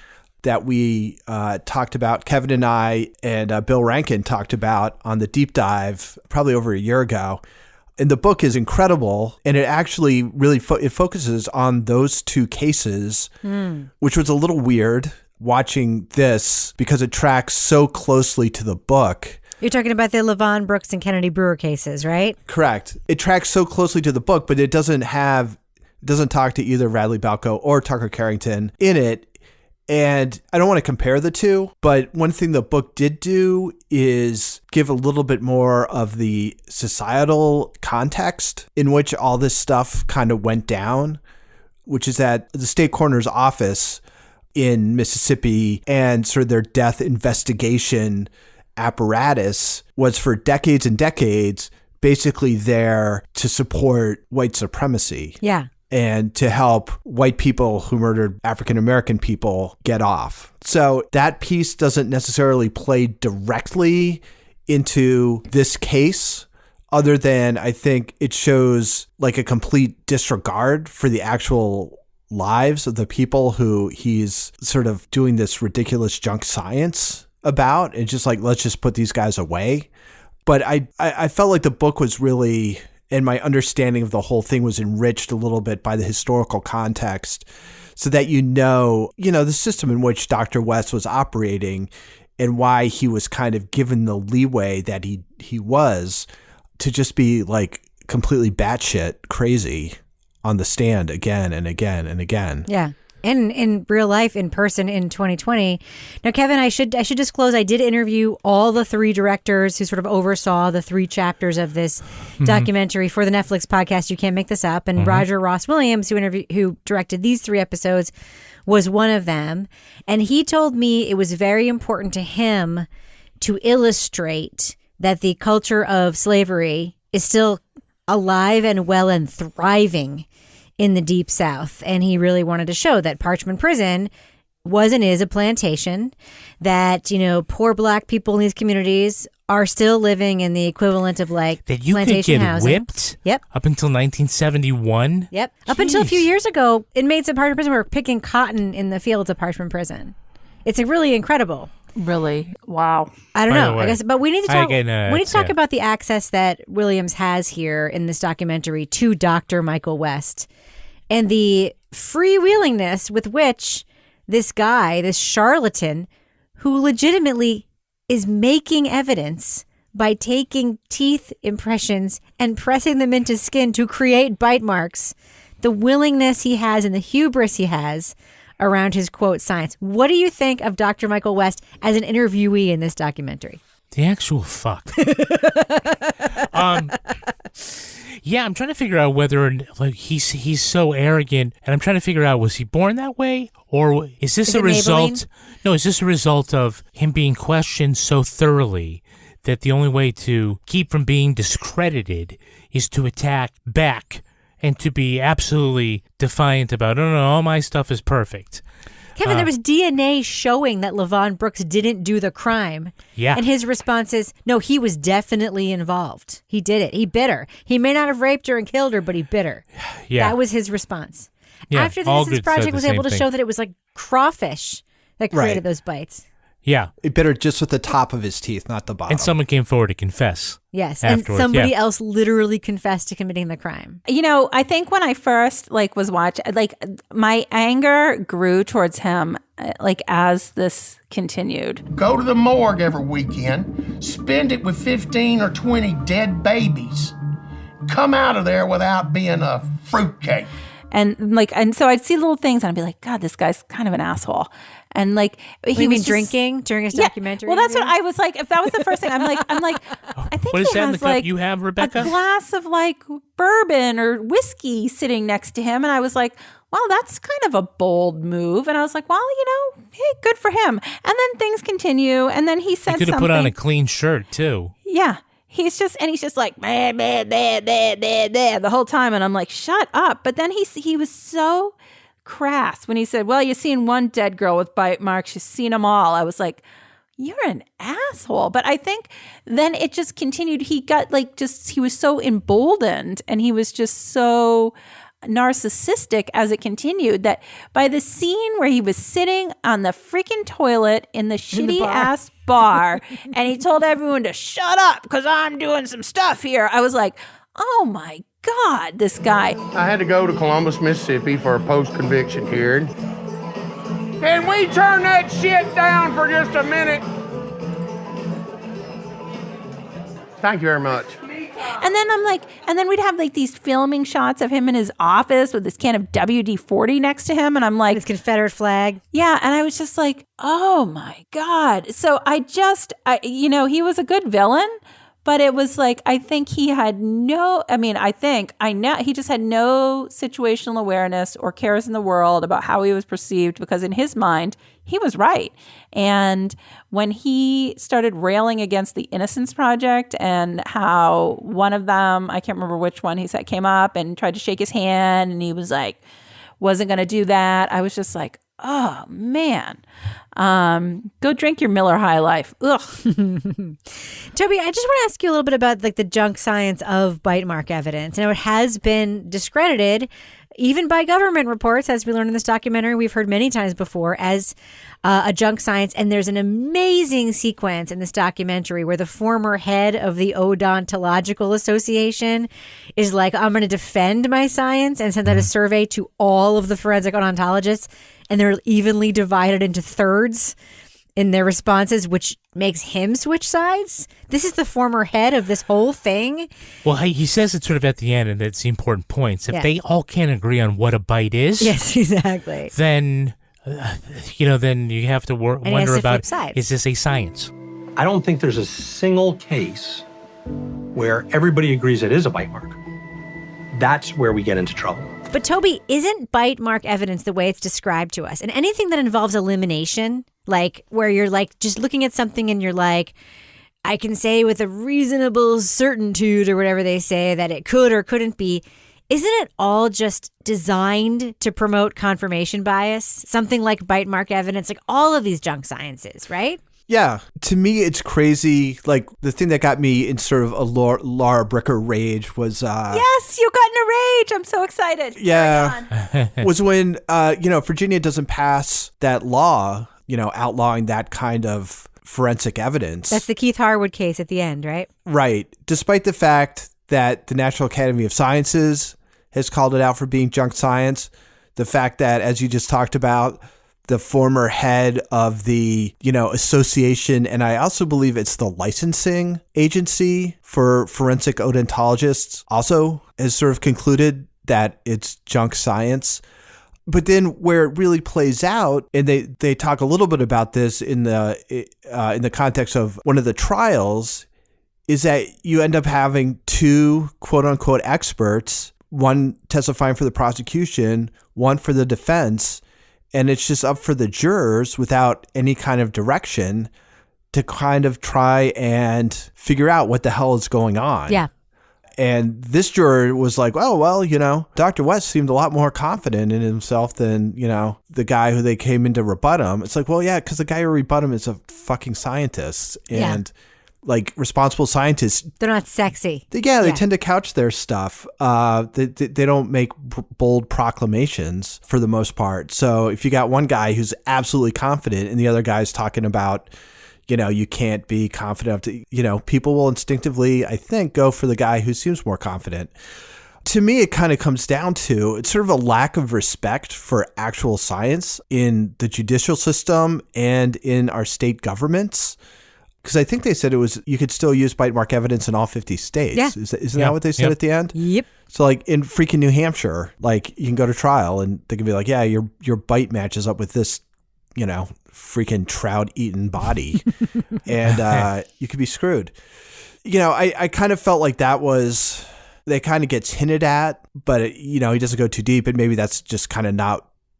that we talked about. Kevin and I and Bill Rankin talked about on the deep dive probably over a year ago. And the book is incredible, and it actually really it focuses on those two cases, which was a little weird watching this because it tracks so closely to the book. You're talking about the Levon Brooks and Kennedy Brewer cases, right? Correct. It tracks so closely to the book, but it doesn't talk to either Radley Balco or Tucker Carrington in it. And I don't want to compare the two, but one thing the book did do is give a little bit more of the societal context in which all this stuff kind of went down, which is that the state coroner's office in Mississippi and sort of their death investigation apparatus was for decades and decades basically there to support white supremacy. Yeah. And to help white people who murdered African-American people get off. So that piece doesn't necessarily play directly into this case, other than I think it shows like a complete disregard for the actual lives of the people who he's sort of doing this ridiculous junk science about, and just like, let's just put these guys away. But I felt like the book was really, and my understanding of the whole thing was enriched a little bit by the historical context, so that the system in which Dr. West was operating and why he was kind of given the leeway that he was to just be like completely batshit crazy on the stand again and again and again. Yeah. And in real life, in person, in 2020. Now, Kevin, I should disclose I did interview all the three directors who sort of oversaw the 3 chapters of this documentary for the Netflix podcast You Can't Make This Up. And Roger Ross Williams, who directed these 3 episodes, was one of them. And he told me it was very important to him to illustrate that the culture of slavery is still alive and well and thriving in the Deep South. And he really wanted to show that Parchman Prison was and is a plantation, that, poor black people in these communities are still living in the equivalent of like that you plantation could get housing. Whipped. Yep. Up until 1971. Yep. Jeez. Up until a few years ago, inmates at Parchman Prison were picking cotton in the fields of Parchman Prison. It's really incredible. Really? Wow. I don't know. I guess, but we need to talk. We need to talk about the access that Williams has here in this documentary to Dr. Michael West, and the freewheelingness with which this guy, this charlatan, who legitimately is making evidence by taking teeth impressions and pressing them into skin to create bite marks, the willingness he has and the hubris he has around his quote science. What do you think of Dr. Michael West as an interviewee in this documentary? The actual fuck. Yeah, I'm trying to figure out whether like he's so arrogant, and I'm trying to figure out, was he born that way, or is this a result? Maybelline? No, is this a result of him being questioned so thoroughly that the only way to keep from being discredited is to attack back and to be absolutely defiant about, no, all my stuff is perfect. Kevin, there was DNA showing that Levon Brooks didn't do the crime. Yeah. And his response is, no, he was definitely involved. He did it. He bit her. He may not have raped her and killed her, but he bit her. Yeah. That was his response. Yeah, After the all Innocence good said Project the was same able to thing. show that it was like crawfish that created those bites. Yeah. It bit her just with the top of his teeth, not the bottom. And someone came forward to confess. Yes, afterwards. and somebody Yeah. else literally confessed to committing the crime. You know, I think when I first was watching, my anger grew towards him as this continued. Go to the morgue every weekend, spend it with 15 or 20 dead babies. Come out of there without being a fruitcake. And so I'd see little things and I'd be like, God, this guy's kind of an asshole. And He was drinking during his documentary. Well, that's what I was like. If that was the first thing, I'm like, I think What is he that in has the cup you have, Rebecca? a glass of bourbon or whiskey sitting next to him, and I was like, well, that's kind of a bold move. And I was like, well, hey, good for him. And then things continue, and then he said He could have something. put on a clean shirt too. Yeah. He's just like, man, the whole time. And I'm like, shut up. But then he was so crass when he said, well, you've seen one dead girl with bite marks. You've seen them all. I was like, you're an asshole. But I think then it just continued. He got he was so emboldened and he was just so narcissistic as it continued that by the scene where he was sitting on the freaking toilet in the shitty ass bar and he told everyone to shut up because I'm doing some stuff here, I was like, oh my God, this guy. I had to go to Columbus, Mississippi for a post-conviction hearing. Can we turn that shit down for just a minute? Thank you very much. And then and then we'd have these filming shots of him in his office with this can of WD-40 next to him. And I'm like, his Confederate flag. Yeah. And I was just like, oh my God. So he was a good villain, but it was I think he had he just had no situational awareness or cares in the world about how he was perceived, because in his mind, he was right. And when he started railing against the Innocence Project and how one of them, I can't remember which one, he said came up and tried to shake his hand and he was like, wasn't going to do that. I was just like, oh man, go drink your Miller High Life. Ugh. Toby, I just want to ask you a little bit about the junk science of bite mark evidence. It has been discredited even by government reports, as we learned in this documentary, we've heard many times before, as a junk science. And there's an amazing sequence in this documentary where the former head of the Odontological Association is like, I'm going to defend my science, and sent out a survey to all of the forensic odontologists. And they're evenly divided into thirds in their responses, which makes him switch sides. This is the former head of this whole thing. Well, he says it sort of at the end, and it's the important points. If they all can't agree on what a bite is, yes, exactly, then then you have to wonder about, is this a science? I don't think there's a single case where everybody agrees it is a bite mark. That's where we get into trouble. But Toby, isn't bite mark evidence the way it's described to us? And anything that involves elimination, like where you're just looking at something and you're like, I can say with a reasonable certainty or whatever they say that it could or couldn't be, isn't it all just designed to promote confirmation bias? Something like bite mark evidence, like all of these junk sciences, right? Yeah. To me, it's crazy. The thing that got me in sort of a Laura Bricker rage was... yes, you got in a rage. I'm so excited. Yeah. Was when, Virginia doesn't pass that law, outlawing that kind of forensic evidence. That's the Keith Harwood case at the end, right? Right. Despite the fact that the National Academy of Sciences has called it out for being junk science, the fact that, as you just talked about, the former head of the, association, and I also believe it's the licensing agency for forensic odontologists, also has sort of concluded that it's junk science. But then where it really plays out, and they talk a little bit about this in the context of one of the trials, is that you end up having two quote unquote experts, one testifying for the prosecution, one for the defense, and it's just up for the jurors without any kind of direction to kind of try and figure out what the hell is going on. Yeah. And this juror was like, oh, well, Dr. West seemed a lot more confident in himself than, the guy who they came in to rebut him. It's like, well, yeah, because the guy who rebut him is a fucking scientist. And like responsible scientists. They're not sexy. They tend to couch their stuff. They don't make bold proclamations for the most part. So if you got one guy who's absolutely confident and the other guy's talking about, you can't be confident. People will instinctively, I think, go for the guy who seems more confident. To me, it kind of comes down to it's sort of a lack of respect for actual science in the judicial system and in our state governments. Because I think they said you could still use bite mark evidence in all 50 states. Yeah. Isn't that what they said at the end? Yep. So like in freaking New Hampshire, like you can go to trial and they can be like, yeah, your bite matches up with this, freaking trout-eaten body, and you could be screwed. I kind of felt like that kind of gets hinted at, but he doesn't go too deep, and maybe that's just kind of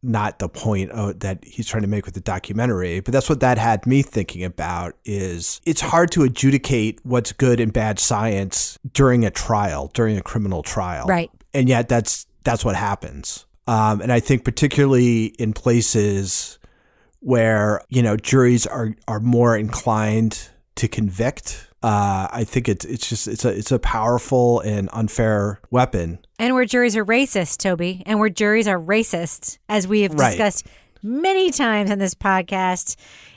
not the point that he's trying to make with the documentary. But that's what that had me thinking about, is it's hard to adjudicate what's good and bad science during a criminal trial. Right. And yet that's what happens. And I think particularly in places where, juries are more inclined to convict, I think it's a powerful and unfair weapon. And where juries are racist, Toby, and where juries are racist, as we have discussed many times on this podcast.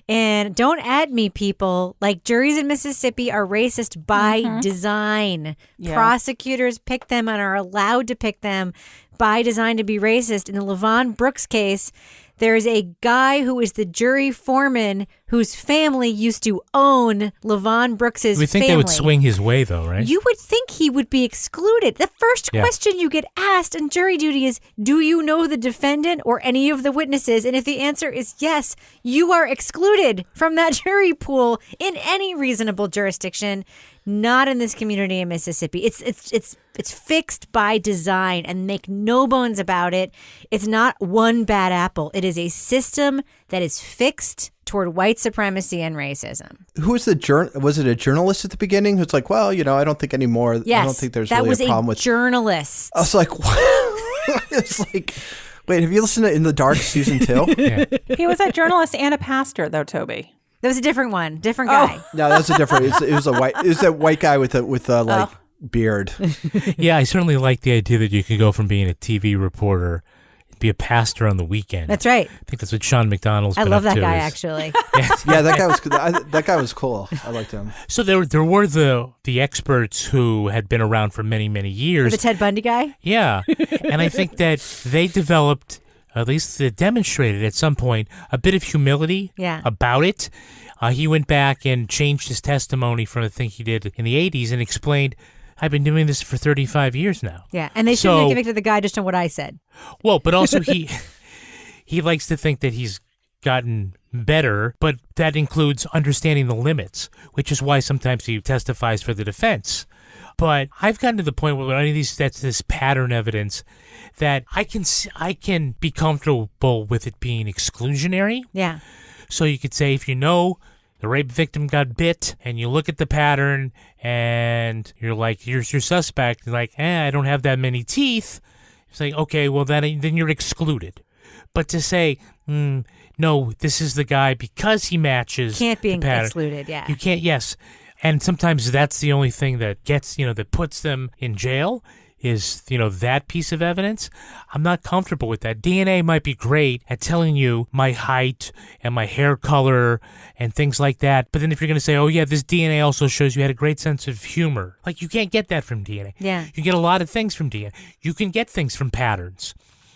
And don't at me, people. Like, juries in Mississippi are racist by design. Yeah. Prosecutors pick them and are allowed to pick them by design to be racist. In the LaVon Brooks case, there is a guy who is the jury foreman whose family used to own LaVon Brooks's family. We think they would swing his way, though, right? You would think he would be excluded. The first question you get asked in jury duty is, do you know the defendant or any of the witnesses? And if the answer is yes, you are excluded from that jury pool in any reasonable jurisdiction. Not in this community in Mississippi. It's fixed by design, and make no bones about it. It's not one bad apple. It is a system that is fixed toward white supremacy and racism. Who was was it a journalist at the beginning who's like, well, I don't think anymore. Yes, I don't think there's really a problem with journalists. I was like, what? It's like, wait, have you listened to In the Dark season 2? Yeah. He was a journalist and a pastor, though, Toby. That was a different one, different guy. No, that was a different. It was a white guy with a beard. Yeah, I certainly like the idea that you can go from being a TV reporter, be a pastor on the weekend. That's right. I think that's what Sean McDonald's. I been love up that to guy is- actually. Yeah, that guy was cool. I liked him. So there were the experts who had been around for many years. The Ted Bundy guy. Yeah, and I think that they developed, at least they demonstrated at some point, a bit of humility about it. He went back and changed his testimony from a thing he did in the 80s and explained, I've been doing this for 35 years now. Yeah, and they shouldn't have convicted the guy just on what I said. Well, but also he likes to think that he's gotten better, but that includes understanding the limits, which is why sometimes he testifies for the defense. But I've gotten to the point where any of these, that's this pattern evidence, that I can be comfortable with it being exclusionary. Yeah. So you could say, if you know the rape victim got bit and you look at the pattern and you're like, here's your suspect, you're like, I don't have that many teeth. It's like, okay, well, then you're excluded. But to say, no, this is the guy because he matches can't be the pattern. Excluded, yeah. You can't, yes. And sometimes that's the only thing that gets, that puts them in jail is, that piece of evidence. I'm not comfortable with that. DNA might be great at telling you my height and my hair color and things like that. But then if you're going to say, oh, yeah, this DNA also shows you had a great sense of humor. Like, you can't get that from DNA. Yeah. You get a lot of things from DNA. You can get things from patterns.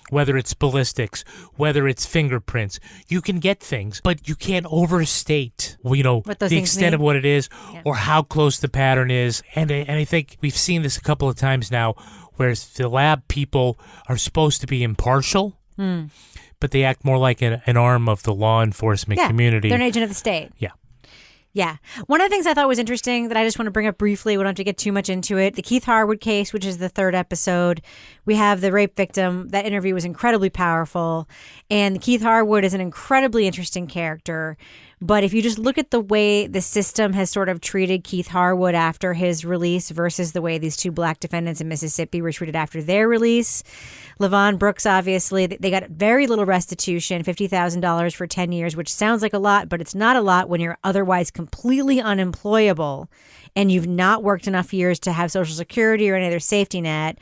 Whether it's ballistics, whether it's fingerprints, you can get things, but you can't overstate, the extent of what it is or how close the pattern is. And I think we've seen this a couple of times now, where the lab people are supposed to be impartial But they act more like an arm of the law enforcement community. They're an agent of the state. Yeah. Yeah. One of the things I thought was interesting that I just want to bring up briefly, we don't have to get too much into it, the Keith Harwood case, which is the 3rd episode. We have the rape victim. That interview was incredibly powerful. And Keith Harwood is an incredibly interesting character. But if you just look at the way the system has sort of treated Keith Harwood after his release versus the way these 2 black defendants in Mississippi were treated after their release, LaVon Brooks, obviously, they got very little restitution, $50,000 for 10 years, which sounds like a lot, but it's not a lot when you're otherwise completely unemployable and you've not worked enough years to have Social Security or any other safety net.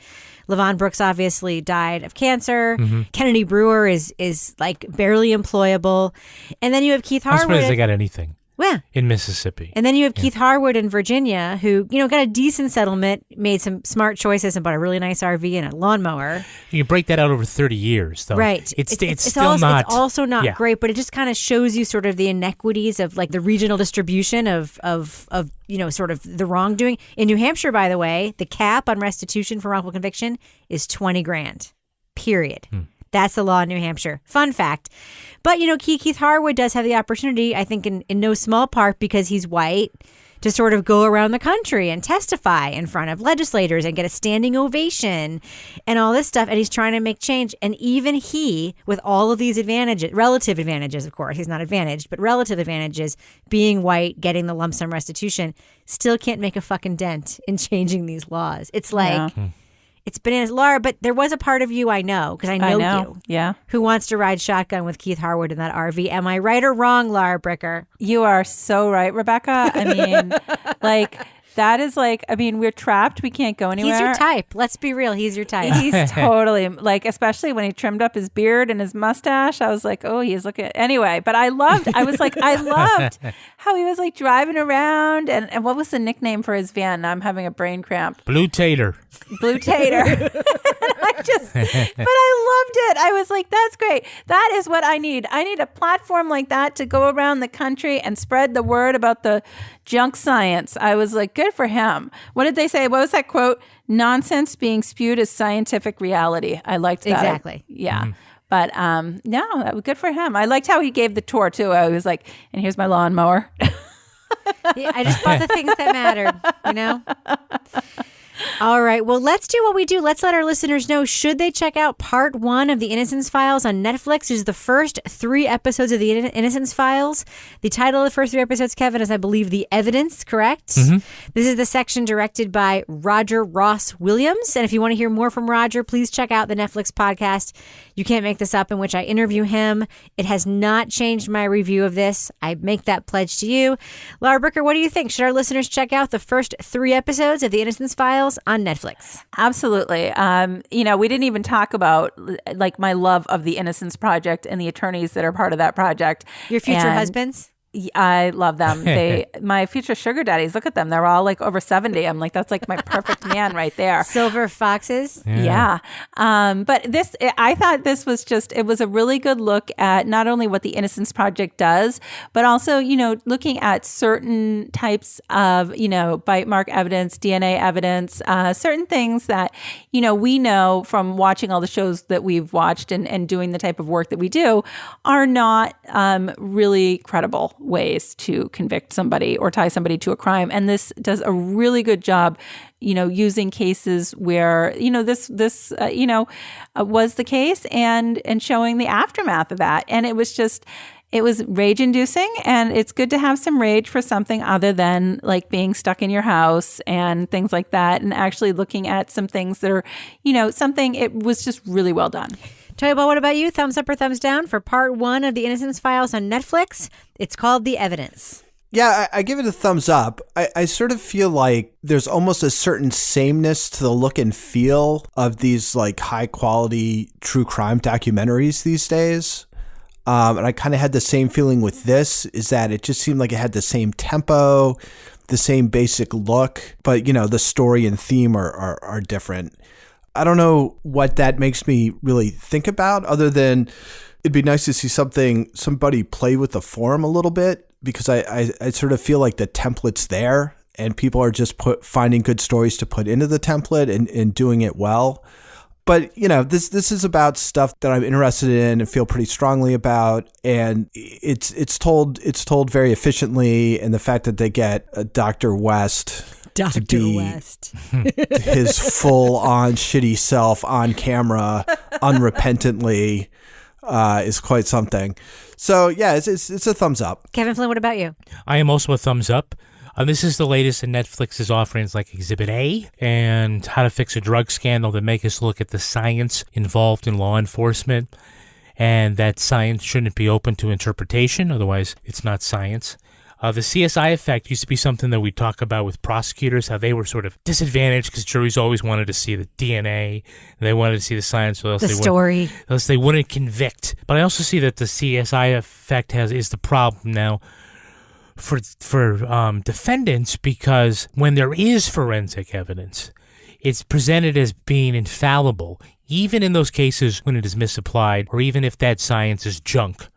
LaVon Brooks obviously died of cancer. Kennedy Brewer is like barely employable. And then you have Keith Harwood. I'm surprised they got anything. Yeah. In Mississippi. And then you have Keith Harwood in Virginia, who, got a decent settlement, made some smart choices and bought a really nice RV and a lawnmower. You break that out over 30 years, though. Right. It's still not. It's also not great, but it just kind of shows you sort of the inequities of like the regional distribution of sort of the wrongdoing. In New Hampshire, by the way, the cap on restitution for wrongful conviction is $20,000. Period. That's the law in New Hampshire. Fun fact. But, Keith Harwood does have the opportunity, I think in no small part because he's white, to sort of go around the country and testify in front of legislators and get a standing ovation and all this stuff. And he's trying to make change. And even he, with all of these advantages, relative advantages, of course, he's not advantaged, but relative advantages, being white, getting the lump sum restitution, still can't make a fucking dent in changing these laws. It's like... It's bananas. Laura, but there was a part of you I know, because I know you. Yeah. Who wants to ride shotgun with Keith Harwood in that RV. Am I right or wrong, Laura Bricker? You are so right, Rebecca. I mean, we're trapped. We can't go anywhere. He's your type. Let's be real. He's your type. He's totally, especially when he trimmed up his beard and his mustache. I was like, oh, he's looking. Anyway, but I loved how he was like driving around. And what was the nickname for his van? Now I'm having a brain cramp. Blue Tater. Blue Tater. But I loved it. I was like, that's great. That is what I need. I need a platform like that to go around the country and spread the word about the junk science. I was like, good for him. What did they say? What was that quote? Nonsense being spewed as scientific reality. I liked that. Exactly. Yeah. But no, that was good for him. I liked how he gave the tour too. I was like, and here's my lawnmower. Yeah, I just bought the things that mattered, All right. Well, let's do what we do. Let's let our listeners know, should they check out part 1 of the Innocence Files on Netflix? This is the first 3 episodes of the Innocence Files. The title of the first 3 episodes, Kevin, is, I believe, The Evidence, correct? This is the section directed by Roger Ross Williams. And if you want to hear more from Roger, please check out the Netflix podcast, You Can't Make This Up, in which I interview him. It has not changed my review of this. I make that pledge to you. Laura Bricker, what do you think? Should our listeners check out the first 3 episodes of the Innocence Files on Netflix? Absolutely. We didn't even talk about my love of the Innocence Project and the attorneys that are part of that project. Your future husbands? I love them. My future sugar daddies, look at them. They're all over 70. I'm like, that's my perfect man right there. Silver foxes. Yeah. But I thought this was it was a really good look at not only what the Innocence Project does, but also, looking at certain types of, bite mark evidence, DNA evidence, certain things that, we know from watching all the shows that we've watched and doing the type of work that we do are not really credible ways to convict somebody or tie somebody to a crime. And this does a really good job, using cases where, this was the case and showing the aftermath of that. And it was rage inducing, and it's good to have some rage for something other than being stuck in your house and things like that. And actually looking at some things that are, it was just really well done. Tell you what about you? Thumbs up or thumbs down for part 1 of the Innocence Files on Netflix? It's called The Evidence. Yeah, I give it a thumbs up. I sort of feel like there's almost a certain sameness to the look and feel of these high quality true crime documentaries these days. And I kind of had the same feeling with this, is that it just seemed like it had the same tempo, the same basic look, but the story and theme are different. I don't know what that makes me really think about, other than it'd be nice to see somebody play with the form a little bit, because I sort of feel like the template's there and people are just finding good stories to put into the template and doing it well. But this is about stuff that I'm interested in and feel pretty strongly about, and it's told very efficiently. And the fact that they get Dr. West to be his full-on shitty self on camera unrepentantly is quite something. So yeah, it's a thumbs up. Kevin Flynn, what about you? I am also a thumbs up. This is the latest in Netflix's offerings like Exhibit A and How to Fix a Drug Scandal that make us look at the science involved in law enforcement, and that science shouldn't be open to interpretation, otherwise it's not science. The CSI effect used to be something that we talk about with prosecutors, how they were sort of disadvantaged because juries always wanted to see the DNA, and they wanted to see the science, or else they wouldn't convict. But I also see that the CSI effect is the problem now for defendants, because when there is forensic evidence, it's presented as being infallible, even in those cases when it is misapplied, or even if that science is junk.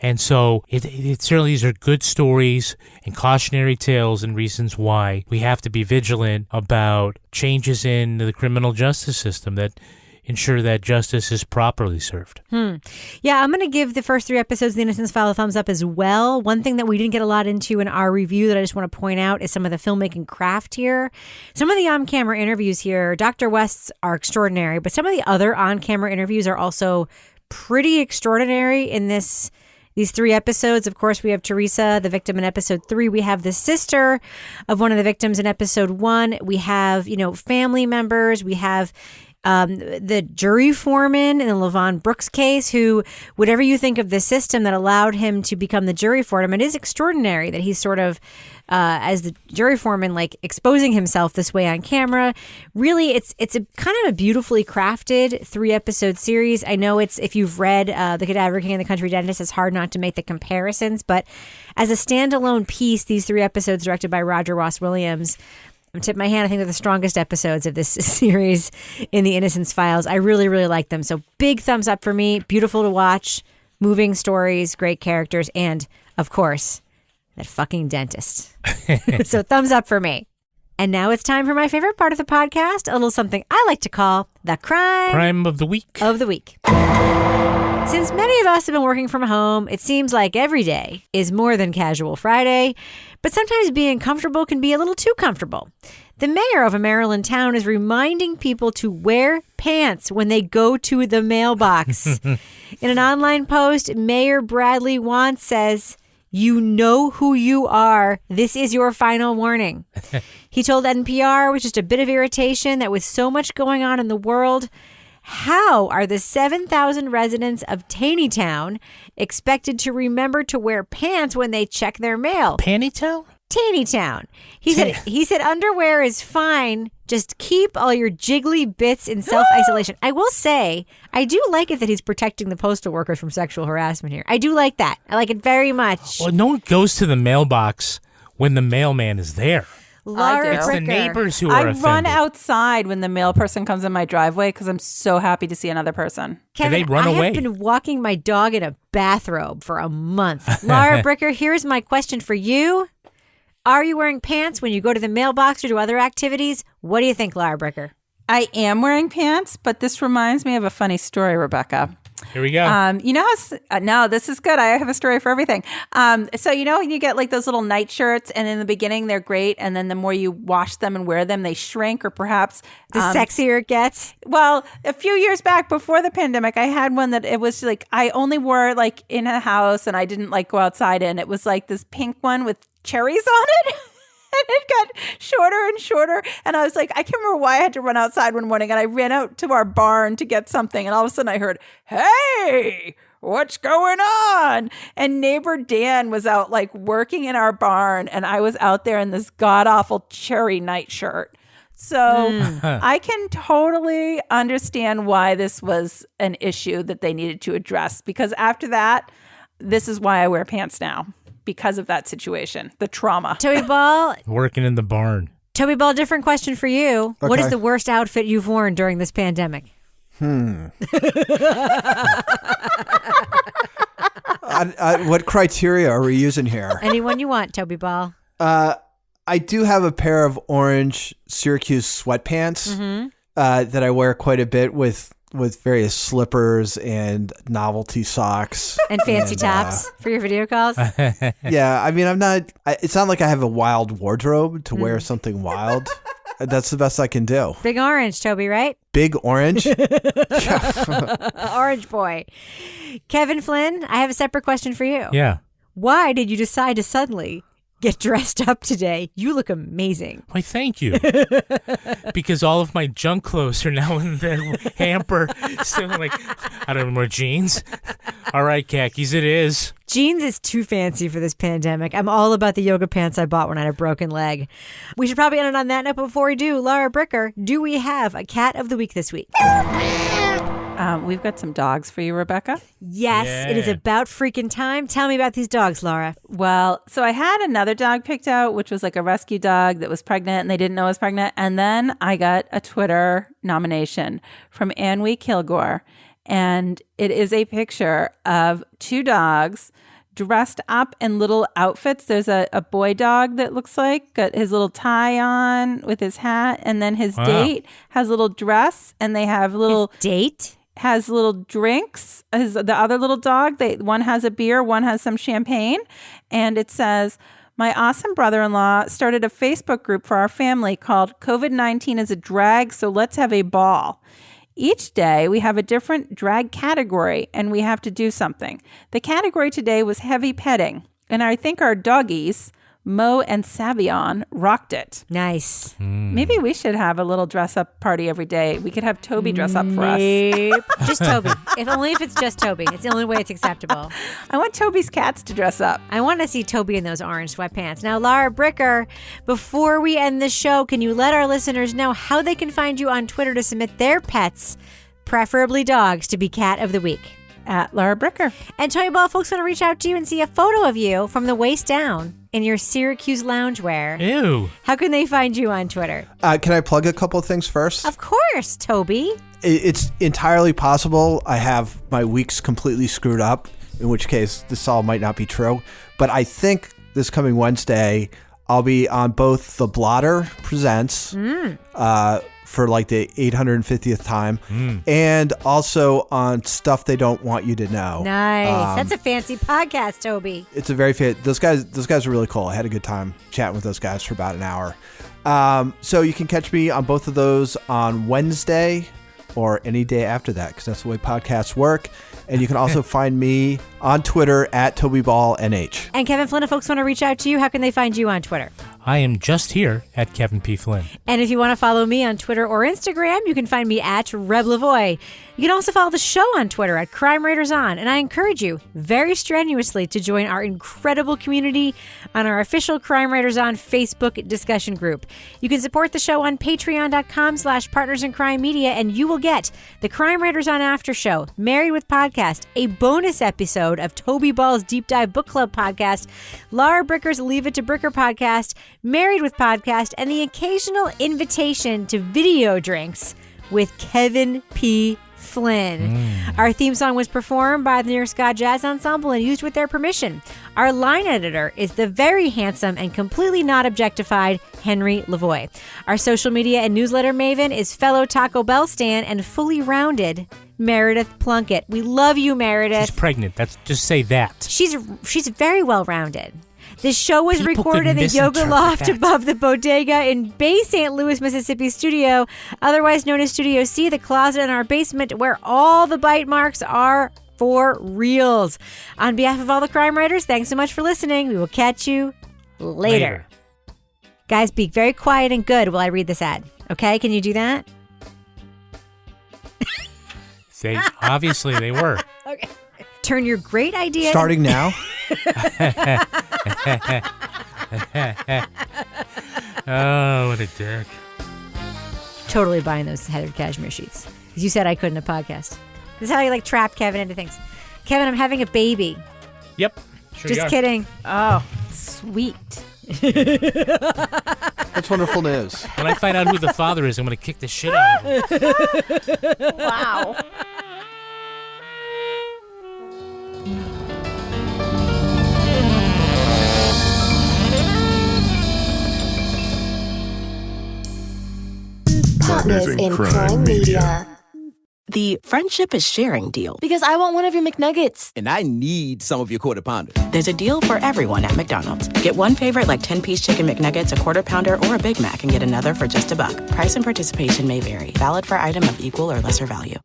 And so it certainly, these are good stories and cautionary tales and reasons why we have to be vigilant about changes in the criminal justice system that ensure that justice is properly served. Yeah, I'm going to give the first 3 episodes of The Innocence File a thumbs up as well. One thing that we didn't get a lot into in our review that I just want to point out is some of the filmmaking craft here. Some of the on-camera interviews here, Dr. West's are extraordinary, but some of the other on-camera interviews are also pretty extraordinary in these 3 episodes. Of course, we have Teresa, the victim in episode 3. We have the sister of one of the victims in episode 1. We have, family members. We have the jury foreman in the LaVon Brooks case, who, whatever you think of the system that allowed him to become the jury foreman, it is extraordinary that he's sort of, as the jury foreman, like exposing himself this way on camera. Really, it's a kind of a beautifully crafted 3-episode series. I know if you've read The Cadaver King and the Country Dentist, it's hard not to make the comparisons, but as a standalone piece, these 3 episodes directed by Roger Ross Williams, I'm tipping my hand, I think they're the strongest episodes of this series in the Innocence Files. I really, really like them. So big thumbs up for me. Beautiful to watch. Moving stories, great characters, and, of course, that fucking dentist. So thumbs up for me. And now it's time for my favorite part of the podcast, a little something I like to call the crime of the week. Since many of us have been working from home, it seems like every day is more than casual Friday, but sometimes being comfortable can be a little too comfortable. The mayor of a Maryland town is reminding people to wear pants when they go to the mailbox. In an online post, Mayor Bradley Wantz says, "You know who you are. This is your final warning." He told NPR with just a bit of irritation that with so much going on in the world, how are the 7,000 residents of Taneytown expected to remember to wear pants when they check their mail? Taneytown? Taneytown. He said underwear is fine. Just keep all your jiggly bits in self-isolation. I will say, I do like it that he's protecting the postal workers from sexual harassment here. I do like that. I like it very much. Well, no one goes to the mailbox when the mailman is there. It's the neighbors who are offended. I run outside when the mail person comes in my driveway because I'm so happy to see another person. Kevin, they run away. I have been walking my dog in a bathrobe for a month. Laura Bricker, here's my question for you. Are you wearing pants when you go to the mailbox or do other activities? What do you think, Laura Bricker? I am wearing pants, but this reminds me of a funny story, Rebecca. Here we go. You know how, no, this is good. I have a story for everything. So, when you get like those little night shirts and in the beginning they're great. And then the more you wash them and wear them, they shrink, or perhaps the sexier it gets. Well, a few years back before the pandemic, I had one that it was like, I only wore like in a house and I didn't like go outside in. It was like this pink one with cherries on it. And it got shorter and shorter. And I was like, I can't remember why I had to run outside one morning. And I ran out to our barn to get something. And all of a sudden I heard, "Hey, what's going on?" And neighbor Dan was out like working in our barn. And I was out there in this god-awful cherry nightshirt. So I can totally understand why this was an issue that they needed to address. Because after that, this is why I wear pants now. Because of that situation, the trauma. Toby Ball. Working in the barn. Toby Ball, different question for you. Okay. What is the worst outfit you've worn during this pandemic? What criteria are we using here? Anyone you want, Toby Ball. I do have a pair of orange Syracuse sweatpants. that I wear quite a bit with various slippers and novelty socks and fancy tops for your video calls. Yeah, I mean, it's not like I have a wild wardrobe to wear something wild. That's the best I can do. Big orange, Toby, right? Big orange. Orange boy. Kevin Flynn, I have a separate question for you. Yeah. Why did you decide to suddenly get dressed up today? You look amazing. Why, thank you. Because all of my junk clothes are now in the hamper. So, like, I don't know, more jeans. All right, khakis, it is. Jeans is too fancy for this pandemic. I'm all about the yoga pants I bought when I had a broken leg. We should probably end it on that note, but before we do, Laura Bricker, do we have a cat of the week this week? We've got some dogs for you, Rebecca. Yes, It is about freaking time. Tell me about these dogs, Laura. Well, so I had another dog picked out, which was like a rescue dog that was pregnant and they didn't know I was pregnant. And then I got a Twitter nomination from Anne Kilgore. And it is a picture of two dogs dressed up in little outfits. There's a boy dog that looks like got his little tie on with his hat. And then his date has a little dress and they have little... His date? Has little drinks. The other little dog, one has a beer, one has some champagne. And it says, my awesome brother-in-law started a Facebook group for our family called COVID-19 is a drag, so let's have a ball. Each day we have a different drag category and we have to do something. The category today was heavy petting. And I think our doggies, Mo and Savion, rocked it. Nice. Maybe we should have a little dress-up party every day. We could have Toby dress up for us. Just Toby. If it's just Toby. It's the only way it's acceptable. I want Toby's cats to dress up. I want to see Toby in those orange sweatpants. Now, Laura Bricker, before we end the show, can you let our listeners know how they can find you on Twitter to submit their pets, preferably dogs, to be cat of the week? At Laura Bricker. And Toby Ball, folks want to reach out to you and see a photo of you from the waist down in your Syracuse loungewear. Ew. How can they find you on Twitter? Can I plug a couple of things first? Of course, Toby. It's entirely possible I have my weeks completely screwed up, in which case this all might not be true. But I think this coming Wednesday, I'll be on both The Blotter Presents for like the 850th time, and also on Stuff They Don't Want You to Know. Nice. That's a fancy podcast, Toby. It's a very those guys are really cool. I had a good time chatting with those guys for about an hour. So you can catch me on both of those on Wednesday or any day after that, because that's the way podcasts work. And you can also find me on Twitter at TobyBallNH. And Kevin Flynn, if folks want to reach out to you, how can they find you on Twitter? I am just here at Kevin P. Flynn. And if you want to follow me on Twitter or Instagram, you can find me at Reb Lavoie. You can also follow the show on Twitter at Crime Writers On. And I encourage you very strenuously to join our incredible community on our official Crime Writers On Facebook discussion group. You can support the show on patreon.com/Partners in Crime Media, and you will get the Crime Writers On After Show, Married with Podcast, a bonus episode of Toby Ball's Deep Dive Book Club podcast, Laura Bricker's Leave It to Bricker podcast, Married with Podcast, and the occasional invitation to video drinks with Kevin P. Flynn. Our theme song was performed by the New York Ska Jazz Ensemble and used with their permission. Our line editor is the very handsome and completely not objectified Henry Lavoie. Our social media and newsletter maven is fellow Taco Bell stan and fully rounded Meredith Plunkett. We love you, Meredith. She's pregnant. Just say that. She's very well rounded. This show was People recorded in the Yoga misinterpret Loft that. above the bodega in Bay St. Louis, Mississippi studio, otherwise known as Studio C, the closet in our basement where all the bite marks are for reals. On behalf of all the crime writers, thanks so much for listening. We will catch you later. Guys, be very quiet and good while I read this ad. Okay, can you do that? Obviously they were. Okay. Turn your great idea. Starting now. Oh, what a dick. Totally buying those Heather Cashmere sheets. Because you said I couldn't a podcast. This is how you trap Kevin into things. Kevin, I'm having a baby. Yep. Sure Just kidding. Oh, sweet. That's wonderful news. When I find out who the father is, I'm going to kick the shit out of him. Wow. partners in crime media. The friendship is sharing deal. Because I want one of your McNuggets. And I need some of your Quarter Pounder. There's a deal for everyone at McDonald's. Get one favorite like 10-piece chicken McNuggets, a Quarter Pounder, or a Big Mac and get another for just $1. Price and participation may vary. Valid for item of equal or lesser value.